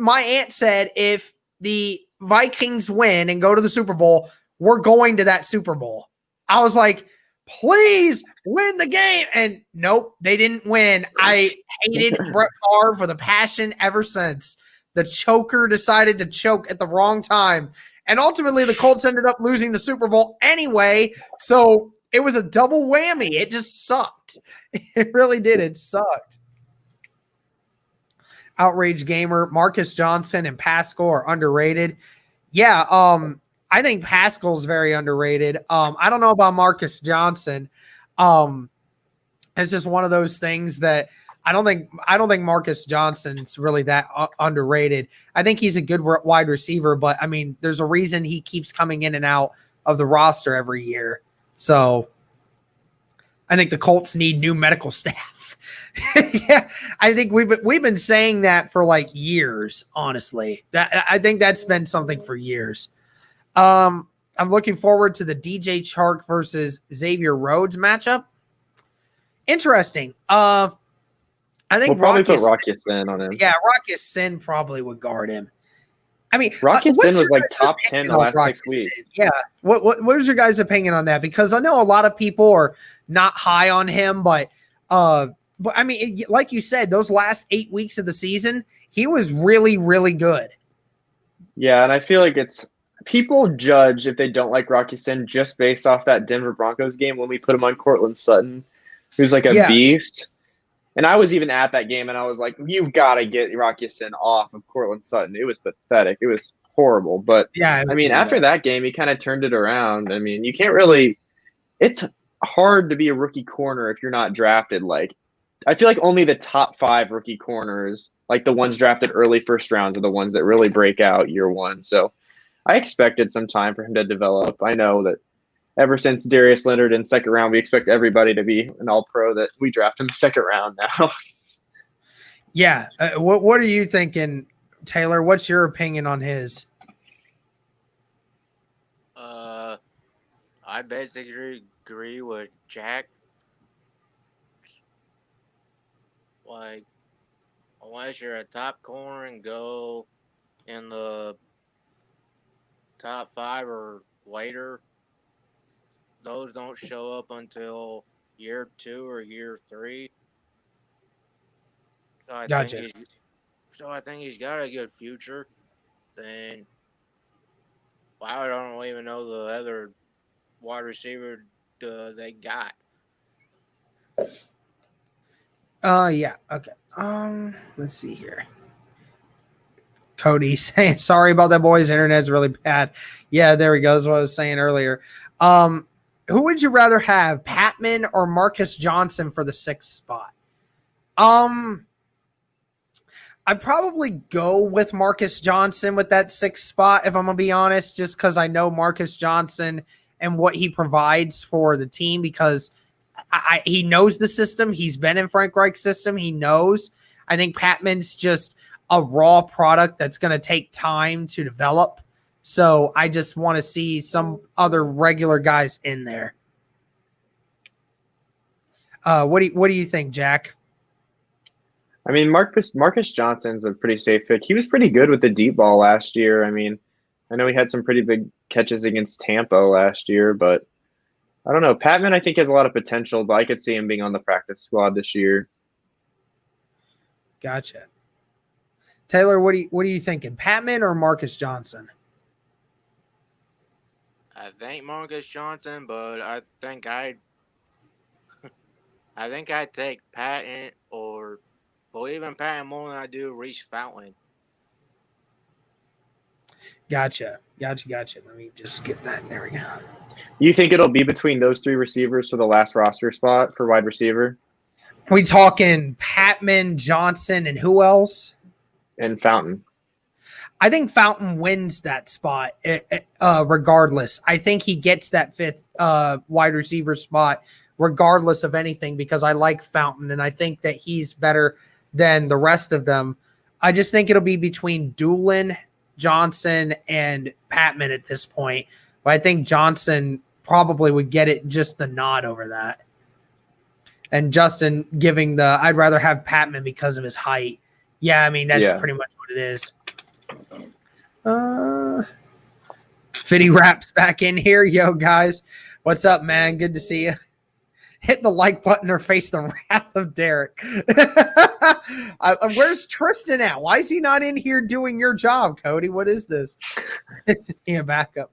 My aunt said if the Vikings win and go to the Super Bowl, we're going to that Super Bowl. I was like, please win the game. And nope, they didn't win. I hated Brett Favre with a passion ever since the choker decided to choke at the wrong time. And ultimately, the Colts ended up losing the Super Bowl anyway. So it was a double whammy. It just sucked. It really did. It sucked. Outrage Gamer, Marcus Johnson and Pascal are underrated. Yeah, I think Pascal's very underrated. I don't know about Marcus Johnson. It's just one of those things that I don't think Marcus Johnson's really that underrated. I think he's a good wide receiver, but I mean, there's a reason he keeps coming in and out of the roster every year. So I think the Colts need new medical staff. Yeah, I think we've been saying that for like years, honestly. I think that's been something for years. I'm looking forward to the DJ Chark versus Xavier Rhodes matchup. Interesting. I think we'll probably put Rock Ya-Sin on him. Yeah, Rock Ya-Sin probably would guard him. I mean, Rock Ya-Sin was like top 10 the last 6 weeks. Yeah. What is your guys' opinion on that? Because I know a lot of people are not high on him, but I mean, like you said, those last 8 weeks of the season, he was really, really good. Yeah, and I feel like people judge if they don't like Rock Ya-Sin just based off that Denver Broncos game when we put him on Cortland Sutton, who's like a beast. And I was even at that game, and I was like, you've got to get Rock Ya-Sin off of Cortland Sutton. It was pathetic. It was horrible. But, yeah, I mean, after that game, he kind of turned it around. I mean, you can't really – it's hard to be a rookie corner if you're not drafted. Like, I feel like only the top 5 rookie corners, like the ones drafted early first rounds, are the ones that really break out year one. So I expected some time for him to develop. I know that ever since Darius Leonard in second round, we expect everybody to be an all-pro that we draft in the second round now. Yeah. What are you thinking, Taylor? What's your opinion on his? I basically agree with Jack. Like, unless you're a top corner and go in the top 5 or later, those don't show up until year 2 or year 3. So I think he's got a good future. Then I don't even know the other wide receiver they got. Yeah. Okay. Let's see here. Cody saying sorry about that, boys. Internet's really bad. Yeah, there we go. That's what I was saying earlier. Who would you rather have, Patman or Marcus Johnson for the 6th spot? I'd probably go with Marcus Johnson with that 6th spot, if I'm going to be honest, just because I know Marcus Johnson and what he provides for the team, because he knows the system. He's been in Frank Reich's system. He knows. I think Patman's just a raw product that's going to take time to develop. So I just want to see some other regular guys in there. What do you think, Jack? I mean, Marcus Johnson's a pretty safe pick. He was pretty good with the deep ball last year. I mean, I know he had some pretty big catches against Tampa last year, but I don't know. Patman, I think, has a lot of potential, but I could see him being on the practice squad this year. Gotcha. Taylor, what are you thinking, Patman or Marcus Johnson? I think Marcus Johnson, but I think I'd take Patton, or believe in Patton more than I do Reese Fountain. Gotcha. Let me just get that. There we go. You think it'll be between those 3 receivers for the last roster spot for wide receiver? We talking Patman, Johnson, and who else? And Fountain. I think Fountain wins that spot regardless. I think he gets that 5th wide receiver spot regardless of anything, because I like Fountain and I think that he's better than the rest of them. I just think it'll be between Doolin, Johnson, and Patman at this point. But I think Johnson probably would get it just the nod over that. And Justin giving I'd rather have Patman because of his height. Yeah, I mean, that's pretty much what it is. Fitty Raps back in here. Yo, guys. What's up, man? Good to see you. hit the like button or face the wrath of Derek. Where's Tristan at? Why is he not in here doing your job, Cody? What is this? Is he a backup?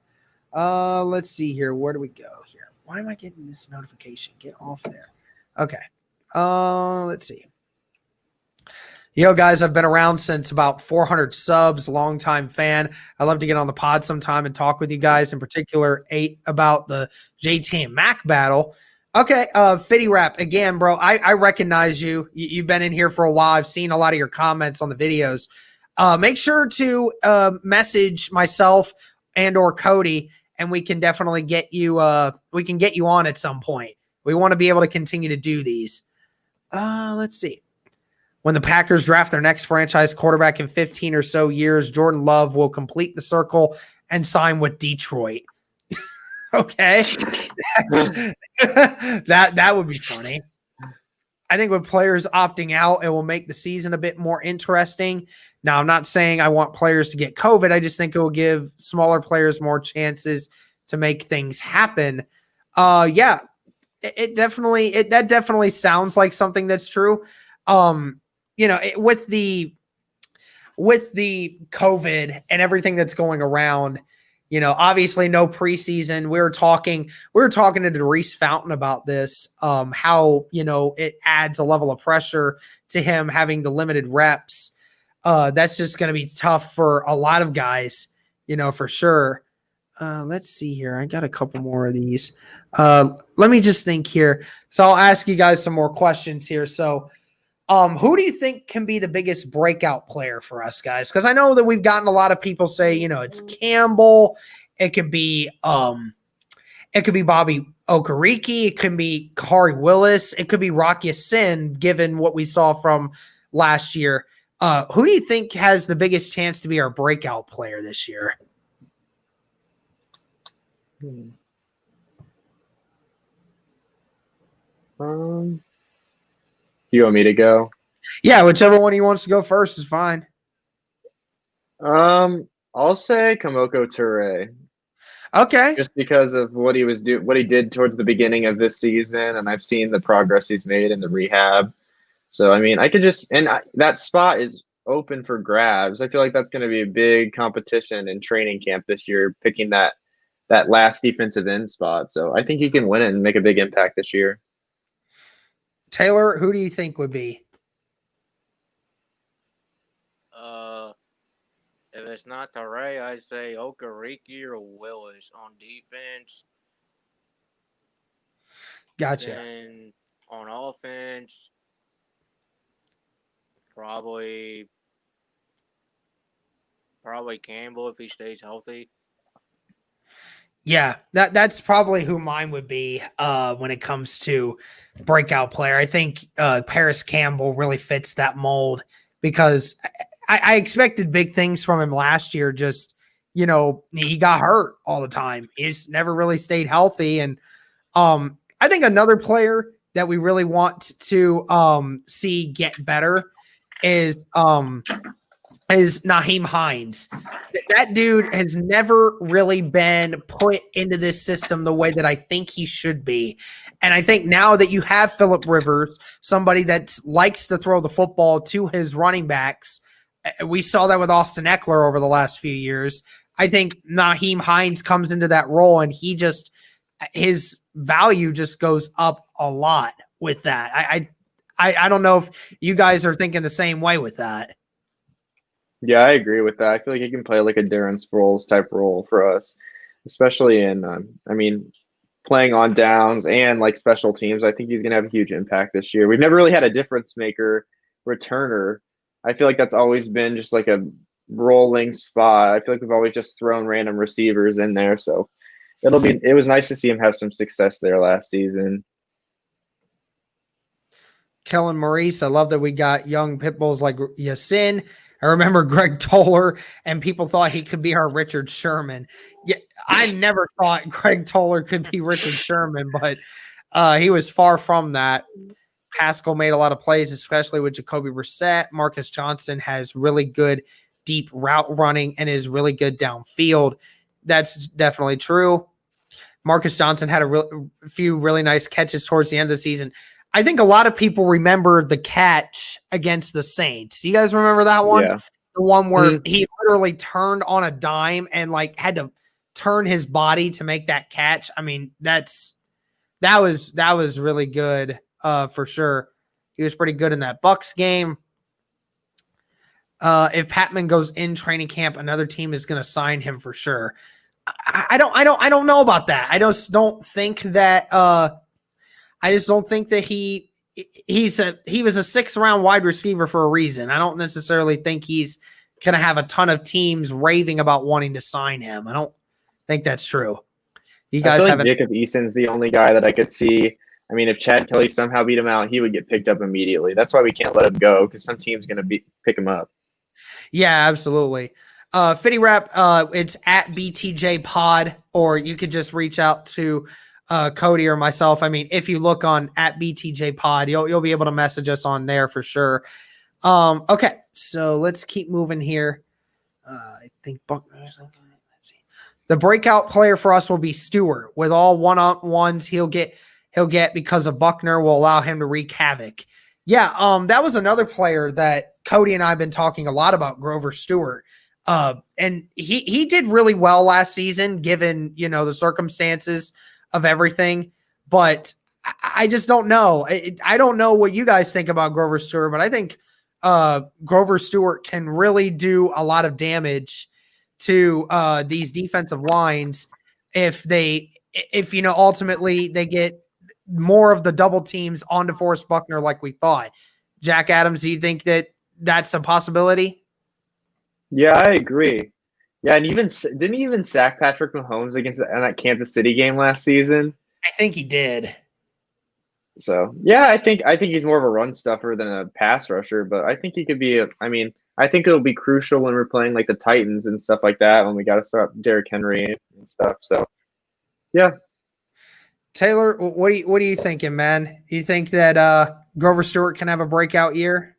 Let's see here. Where do we go here? Why am I getting this notification? Get off there. Okay. Let's see. Yo, guys, I've been around since about 400 subs, longtime fan. I love to get on the pod sometime and talk with you guys, in particular, about the JT and Mac battle. Okay, Fitty Rap, again, bro, I recognize you. You've been in here for a while. I've seen a lot of your comments on the videos. Make sure to message myself and or Cody, and we can definitely get you on at some point. We want to be able to continue to do these. Let's see. When the Packers draft their next franchise quarterback in 15 or so years, Jordan Love will complete the circle and sign with Detroit. Okay. That would be funny. I think with players opting out, it will make the season a bit more interesting. Now, I'm not saying I want players to get COVID. I just think it will give smaller players more chances to make things happen. Yeah, that definitely sounds like something that's true. With the COVID and everything that's going around, obviously no preseason. We were talking to Darius Fountain about this, how, it adds a level of pressure to him having the limited reps. That's just going to be tough for a lot of guys, for sure. Let's see here. I got a couple more of these. Let me just think here. So I'll ask you guys some more questions here. So, who do you think can be the biggest breakout player for us, guys? Because I know that we've gotten a lot of people say, it's Campbell. It could be Bobby Okereke. It could be Kari Willis. It could be Rocky Sin, given what we saw from last year. Who do you think has the biggest chance to be our breakout player this year? You want me to go? Yeah, whichever one he wants to go first is fine. I'll say Kamoko Toure. Okay. Just because of what he did towards the beginning of this season, and I've seen the progress he's made in the rehab. So I mean, that spot is open for grabs. I feel like that's going to be a big competition in training camp this year, picking that last defensive end spot. So I think he can win it and make a big impact this year. Taylor, who do you think would be? If it's not Toure, I'd say Okereke or Willis on defense. Gotcha. And on offense, probably Campbell if he stays healthy. Yeah, that's probably who mine would be when it comes to breakout player. I think Paris Campbell really fits that mold because I expected big things from him last year. Just, he got hurt all the time. He's never really stayed healthy. And I think another player that we really want to see get better is Nyheim Hines. That dude has never really been put into this system the way that I think he should be. And I think now that you have Phillip Rivers, somebody that likes to throw the football to his running backs, we saw that with Austin Eckler over the last few years. I think Nyheim Hines comes into that role and his value just goes up a lot with that. I don't know if you guys are thinking the same way with that. Yeah, I agree with that. I feel like he can play like a Darren Sproles type role for us, especially in, playing on downs and like special teams. I think he's going to have a huge impact this year. We've never really had a difference maker returner. I feel like that's always been just like a rolling spot. I feel like we've always just thrown random receivers in there. So it was nice to see him have some success there last season. Kellen Maurice, I love that we got young pit bulls like Yasin. I remember Greg Toller, and people thought he could be our Richard Sherman. Yeah, I never thought Greg Toller could be Richard Sherman, but he was far from that. Pascal made a lot of plays, especially with Jacoby Brissett. Marcus Johnson has really good deep route running and is really good downfield. That's definitely true. Marcus Johnson had a few really nice catches towards the end of the season. I think a lot of people remember the catch against the Saints. Do you guys remember that one? Yeah. The one where he literally turned on a dime and like had to turn his body to make that catch. I mean, that was really good for sure. He was pretty good in that Bucs game. If Patman goes in training camp, another team is going to sign him for sure. I don't know about that. I just don't think that. I just don't think that he was a 6th round wide receiver for a reason. I don't necessarily think he's going to have a ton of teams raving about wanting to sign him. I don't think that's true. You guys I feel like Jacob Eason's the only guy that I could see. I mean, if Chad Kelly somehow beat him out, he would get picked up immediately. That's why we can't let him go, because some team's going to pick him up. Yeah, absolutely. Fitty Rap, it's at BTJ Pod, or you could just reach out to Cody or myself. I mean, if you look on at BTJ Pod, you'll be able to message us on there for sure. Okay, so let's keep moving here. I think let's see. The breakout player for us will be Stewart. With all one-on-ones he'll get because of Buckner will allow him to wreak havoc. Yeah, that was another player that Cody and I have been talking a lot about, Grover Stewart. And he did really well last season, given, the circumstances of everything. But I just don't know. I don't know what you guys think about Grover Stewart, but I think Grover Stewart can really do a lot of damage to these defensive lines if ultimately they get more of the double teams on DeForest Buckner like we thought. Jack Adams, do you think that that's a possibility? Yeah, I agree. Yeah, and didn't he even sack Patrick Mahomes in that Kansas City game last season? I think he did. So yeah, I think he's more of a run stuffer than a pass rusher, but I think he could be I think it'll be crucial when we're playing like the Titans and stuff like that, when we got to start Derrick Henry and stuff. So yeah. Taylor, what are you thinking, man? You think that Grover Stewart can have a breakout year?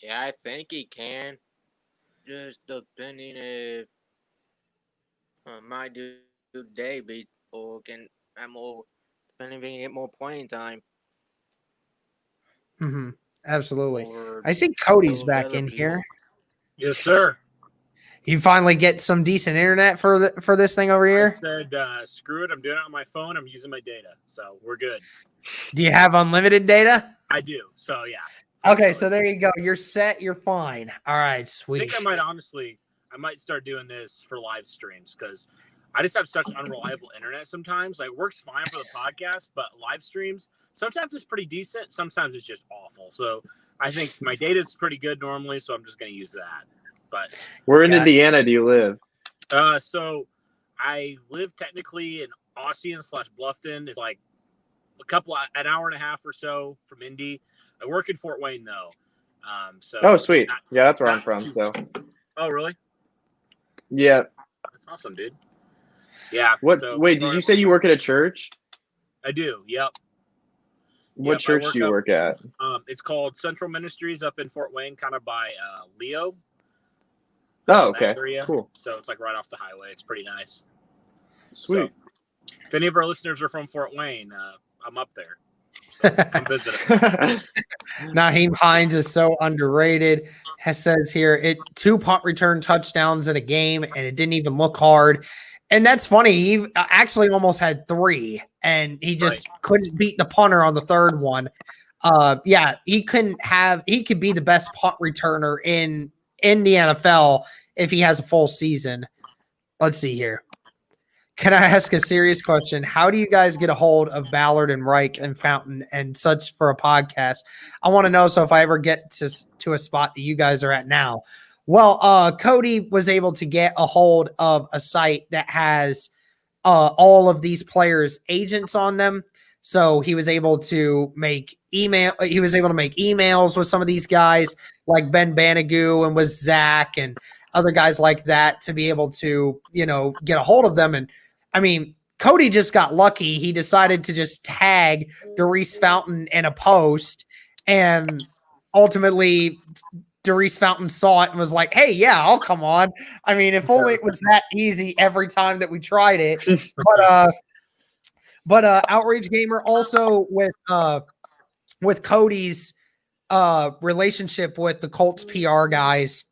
Yeah, I think he can. Just depending if my dude Day people can have more, depending if he can get more playing time. Mm-hmm. Absolutely. Or I see Cody's those back other in people. here. Yes, sir. You finally get some decent internet for this thing over I here? said, screw it. I'm doing it on my phone. I'm using my data. So we're good. Do you have unlimited data? I do. So, yeah. Okay, so there you go. You're set. You're fine. All right, I sweet. think I might start doing this for live streams because I just have such unreliable internet sometimes. Like, it works fine for the podcast, but live streams, sometimes it's pretty decent. Sometimes it's just awful. So I think my data is pretty good normally, so I'm just going to use that. But where in Indiana do you live? So I live technically in Ossian/Bluffton. It's like an hour and a half or so from Indy. I work in Fort Wayne though. Oh, sweet. Yeah, that's where I'm from. So. Oh, really? Yeah. That's awesome, dude. Yeah. Wait, did you say you work at a church? I do. Yep. What church do you work at? It's called Central Ministries up in Fort Wayne, kind of by Leo. Oh, okay. Area. Cool. So it's like right off the highway. It's pretty nice. Sweet. So, if any of our listeners are from Fort Wayne, I'm up there. So come visit us. Naheem Hines is so underrated. Says here, 2 punt return touchdowns in a game, and it didn't even look hard. And that's funny. He actually almost had 3, and he just couldn't beat the punter on the third one. Yeah, he could be the best punt returner in the NFL if he has a full season. Let's see here. Can I ask a serious question? How do you guys get a hold of Ballard and Reich and Fountain and such for a podcast? I want to know, so if I ever get to a spot that you guys are at now. Well, Cody was able to get a hold of a site that has all of these players' agents on them. So he was able to make emails with some of these guys like Ben Banagoo and with Zach and other guys like that to be able to, get a hold of them. And I mean, Cody just got lucky. He decided to just tag Doris Fountain in a post and ultimately Darius Fountain saw it and was like, hey, yeah, I'll come on. I mean, if only it was that easy every time that we tried it. But Outrage Gamer also with Cody's relationship with the Colts PR guys,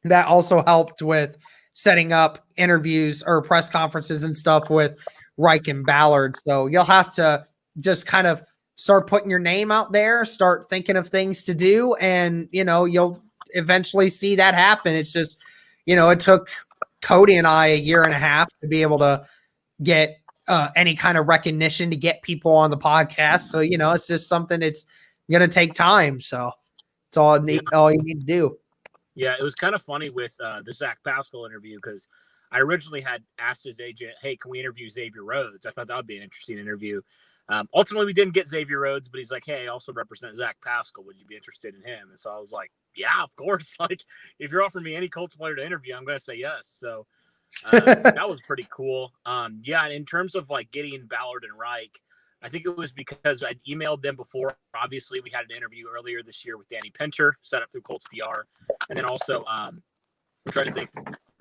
that also helped with setting up interviews or press conferences and stuff with Reich and Ballard. So you'll have to just kind of start putting your name out there, start thinking of things to do, and you'll eventually see that happen. It's just, it took Cody and I a year and a half to be able to get any kind of recognition, to get people on the podcast. So, it's just something that's going to take time. So it's all you need to do. Yeah, it was kind of funny with the Zach Pascal interview, because I originally had asked his agent, hey, can we interview Xavier Rhodes? I thought that would be an interesting interview. Ultimately, we didn't get Xavier Rhodes, but he's like, hey, I also represent Zach Pascal. Would you be interested in him? And so I was like, yeah, of course. Like, if you're offering me any Colts player to interview, I'm going to say yes. So that was pretty cool. Yeah, and in terms of like getting Ballard and Reich, I think it was because I'd emailed them before. Obviously, we had an interview earlier this year with Danny Pinter, set up through Colts PR. And then also, I'm trying to think,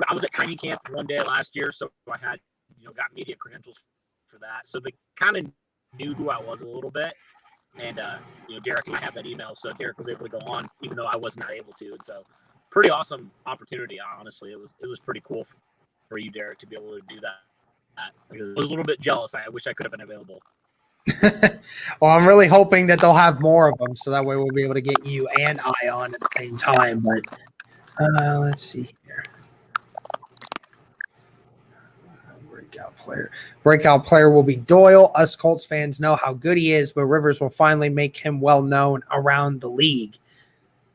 I was at training camp one day last year, so I had, got media credentials for that. So they kind of knew who I was a little bit. And, Derek and I have that email, so Derek was able to go on, even though I was not able to. And so pretty awesome opportunity, honestly. It was pretty cool for you, Derek, to be able to do that. I was a little bit jealous. I wish I could have been available. Well, I'm really hoping that they'll have more of them, so that way we'll be able to get you and I on at the same time. But let's see here. Breakout player will be Doyle. Us Colts fans know how good he is, but Rivers will finally make him well known around the league.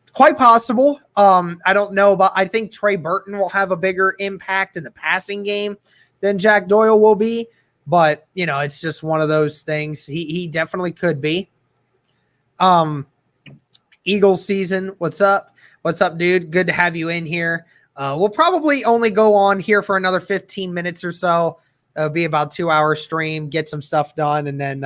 It's quite possible. I don't know, but I think Trey Burton will have a bigger impact in the passing game than Jack Doyle will be. But, it's just one of those things. He definitely could be. Eagles season, what's up? What's up, dude? Good to have you in here. We'll probably only go on here for another 15 minutes or so. It'll be about 2-hour stream, get some stuff done, and then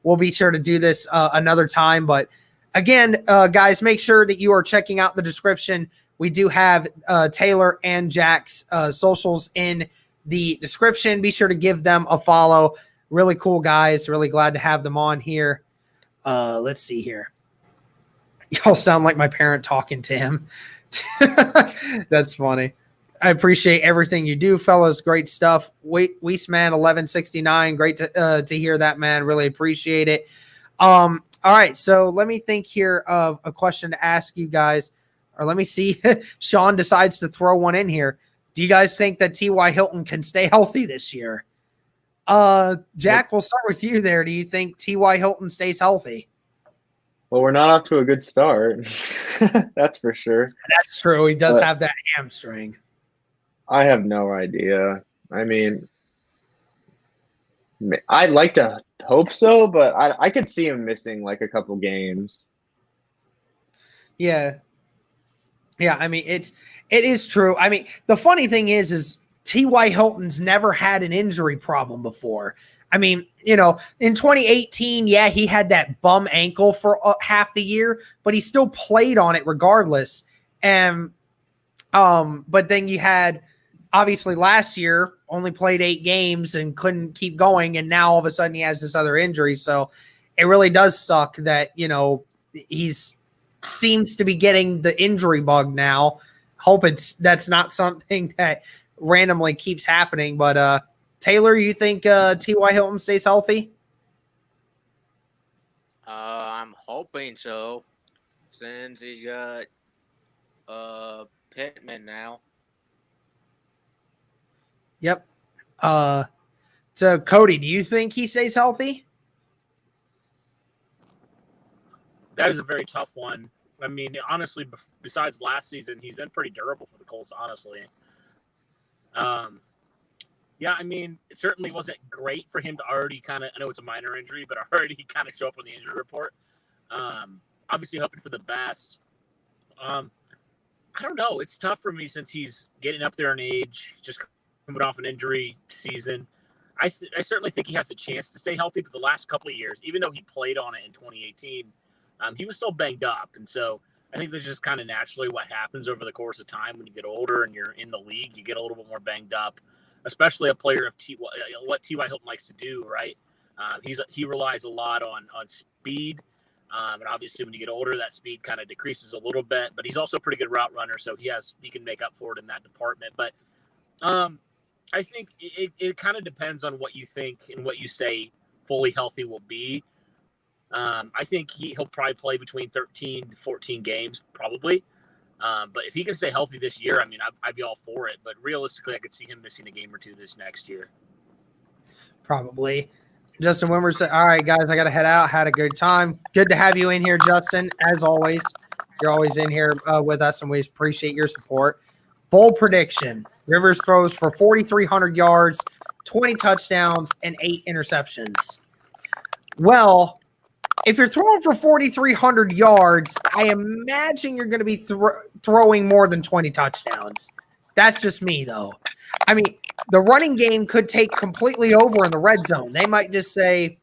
we'll be sure to do this another time. But again, guys, make sure that you are checking out the description. We do have Taylor and Jack's socials in the description. Be sure to give them a follow. Really cool guys. Really glad to have them on here. Let's see here. Y'all sound like my parent talking to him. That's funny. I appreciate everything you do, fellas. Great stuff. Weisman 1169. Great to hear that, man. Really appreciate it. All right, so let me think here of a question to ask you guys, or let me see. Sean decides to throw one in here. Do you guys think that T.Y. Hilton can stay healthy this year? Jack, we'll start with you there. Do you think T.Y. Hilton stays healthy? Well, we're not off to a good start. That's for sure. That's true. He does have that hamstring. I have no idea. I mean, I'd like to hope so, but I could see him missing like a couple games. Yeah. Yeah, I mean, it is true. I mean, the funny thing is T.Y. Hilton's never had an injury problem before. I mean, in 2018, yeah, he had that bum ankle for half the year, but he still played on it regardless. And but then you had, obviously last year, only played 8 games and couldn't keep going, and now all of a sudden he has this other injury. So it really does suck that, he's seems to be getting the injury bug now. Hope that's not something that randomly keeps happening. But Taylor, you think T.Y. Hilton stays healthy? I'm hoping so, since he's got Pittman now. Yep. So Cody, do you think he stays healthy? That is a very tough one. I mean, honestly, besides last season, he's been pretty durable for the Colts, honestly. Yeah, I mean, it certainly wasn't great for him to already kind of, I know it's a minor injury, but already kind of show up on the injury report. Obviously hoping for the best. I don't know. It's tough for me since he's getting up there in age, just coming off an injury season. I certainly think he has a chance to stay healthy, but the last couple of years, even though he played on it in 2018, he was still banged up. And so I think that's just kind of naturally what happens over the course of time when you get older and you're in the league. You get a little bit more banged up, especially a player of what T.Y. Hilton likes to do, right? He relies a lot on speed. And obviously, when you get older, that speed kind of decreases a little bit. But he's also a pretty good route runner, so he can make up for it in that department. But I think it kind of depends on what you think and what you say fully healthy will be. I think he'll probably play between 13 to 14 games, probably. But if he can stay healthy this year, I mean, I'd be all for it. But realistically, I could see him missing a game or two this next year. Probably. Justin Wimmer said, all right, guys, I got to head out. Had a good time. Good to have you in here, Justin. As always, you're always in here with us, and we appreciate your support. Bold prediction. Rivers throws for 4,300 yards, 20 touchdowns, and 8 interceptions. Well, if you're throwing for 4,300 yards, I imagine you're going to be throwing more than 20 touchdowns. That's just me, though. I mean, the running game could take completely over in the red zone. They might just say,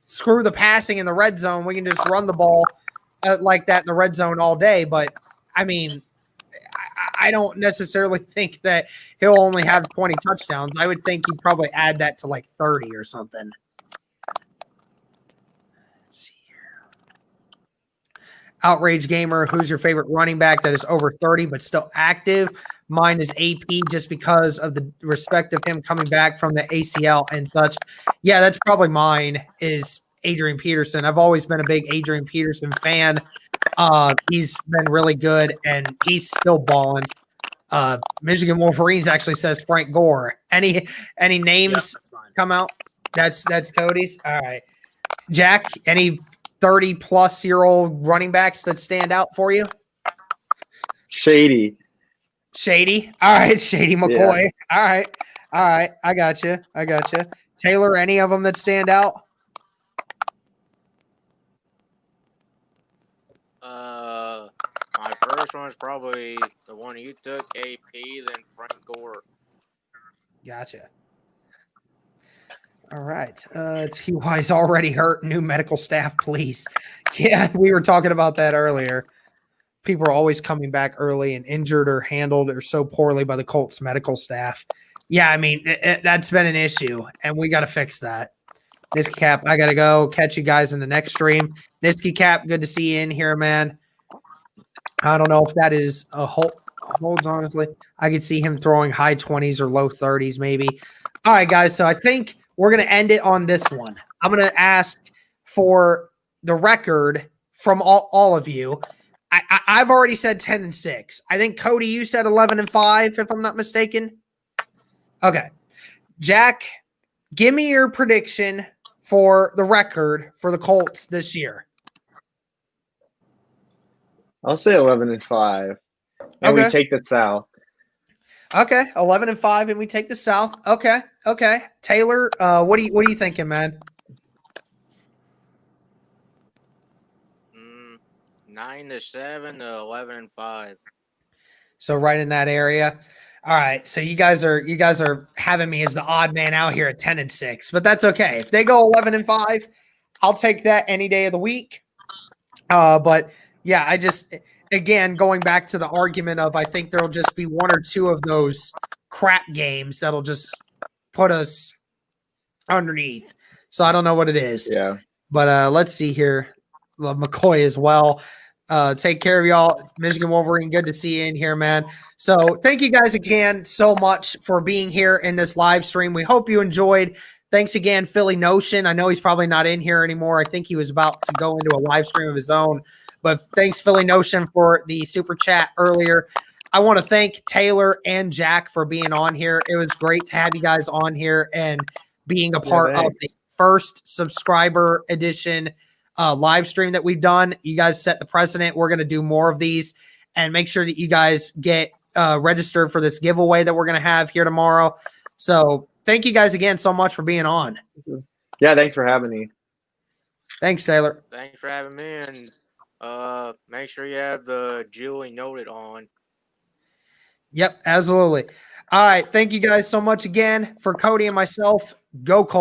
screw the passing in the red zone. We can just run the ball like that in the red zone all day. But, I mean, I don't necessarily think that he'll only have 20 touchdowns. I would think he'd probably add that to like 30 or something. Outrage Gamer, who's your favorite running back that is over 30 but still active? Mine is AP just because of the respect of him coming back from the ACL and such. Yeah, that's probably mine is Adrian Peterson. I've always been a big Adrian Peterson fan. He's been really good, and he's still balling. Michigan Wolverines actually says Frank Gore. Any names come out? That's Cody's. All right. Jack, any 30-plus-year-old running backs that stand out for you? Shady. All right, Shady McCoy. Yeah. All right. I got you. Taylor, any of them that stand out? My first one is probably the one you took, AP, then Frank Gore. Gotcha. All right. TY's already hurt. New medical staff, please. Yeah, we were talking about that earlier. People are always coming back early and injured or handled or so poorly by the Colts medical staff. Yeah, I mean, that's been an issue, and we got to fix that. Nisky Cap, I got to go. Catch you guys in the next stream. Nisky Cap, good to see you in here, man. I don't know if that is a holds, honestly. I could see him throwing high 20s or low 30s maybe. All right, guys, so I think we're going to end it on this one. I'm going to ask for the record from all of you. I've already said 10-6. I think, Cody, you said 11-5, if I'm not mistaken. Okay. Jack, give me your prediction for the record for the Colts this year. I'll say 11-5. And we take the South. Okay, 11-5, and we take the South. Okay. Taylor, what are you thinking, man? 9-7 to 11-5. So right in that area. All right. So you guys are having me as the odd man out here at 10-6, but that's okay. If they go 11-5, I'll take that any day of the week. But yeah, I just, again, going back to the argument of, I think there'll just be one or two of those crap games that'll just put us underneath. So I don't know what it is. Yeah. But let's see here. Love McCoy as well. Take care of y'all. Michigan Wolverine, good to see you in here, man. So thank you guys again so much for being here in this live stream. We hope you enjoyed. Thanks again, Philly Notion. I know he's probably not in here anymore. I think he was about to go into a live stream of his own. But thanks, Philly Notion, for the super chat earlier. I want to thank Taylor and Jack for being on here. It was great to have you guys on here and being a part of the first subscriber edition live stream that we've done. You guys set the precedent. We're going to do more of these, and make sure that you guys get registered for this giveaway that we're going to have here tomorrow. So thank you guys again so much for being on. Yeah, thanks for having me. Thanks, Taylor. Thanks for having me, and make sure you have the Julie noted on. Yep, absolutely. All right. Thank you guys so much again. For Cody and myself, go Colts.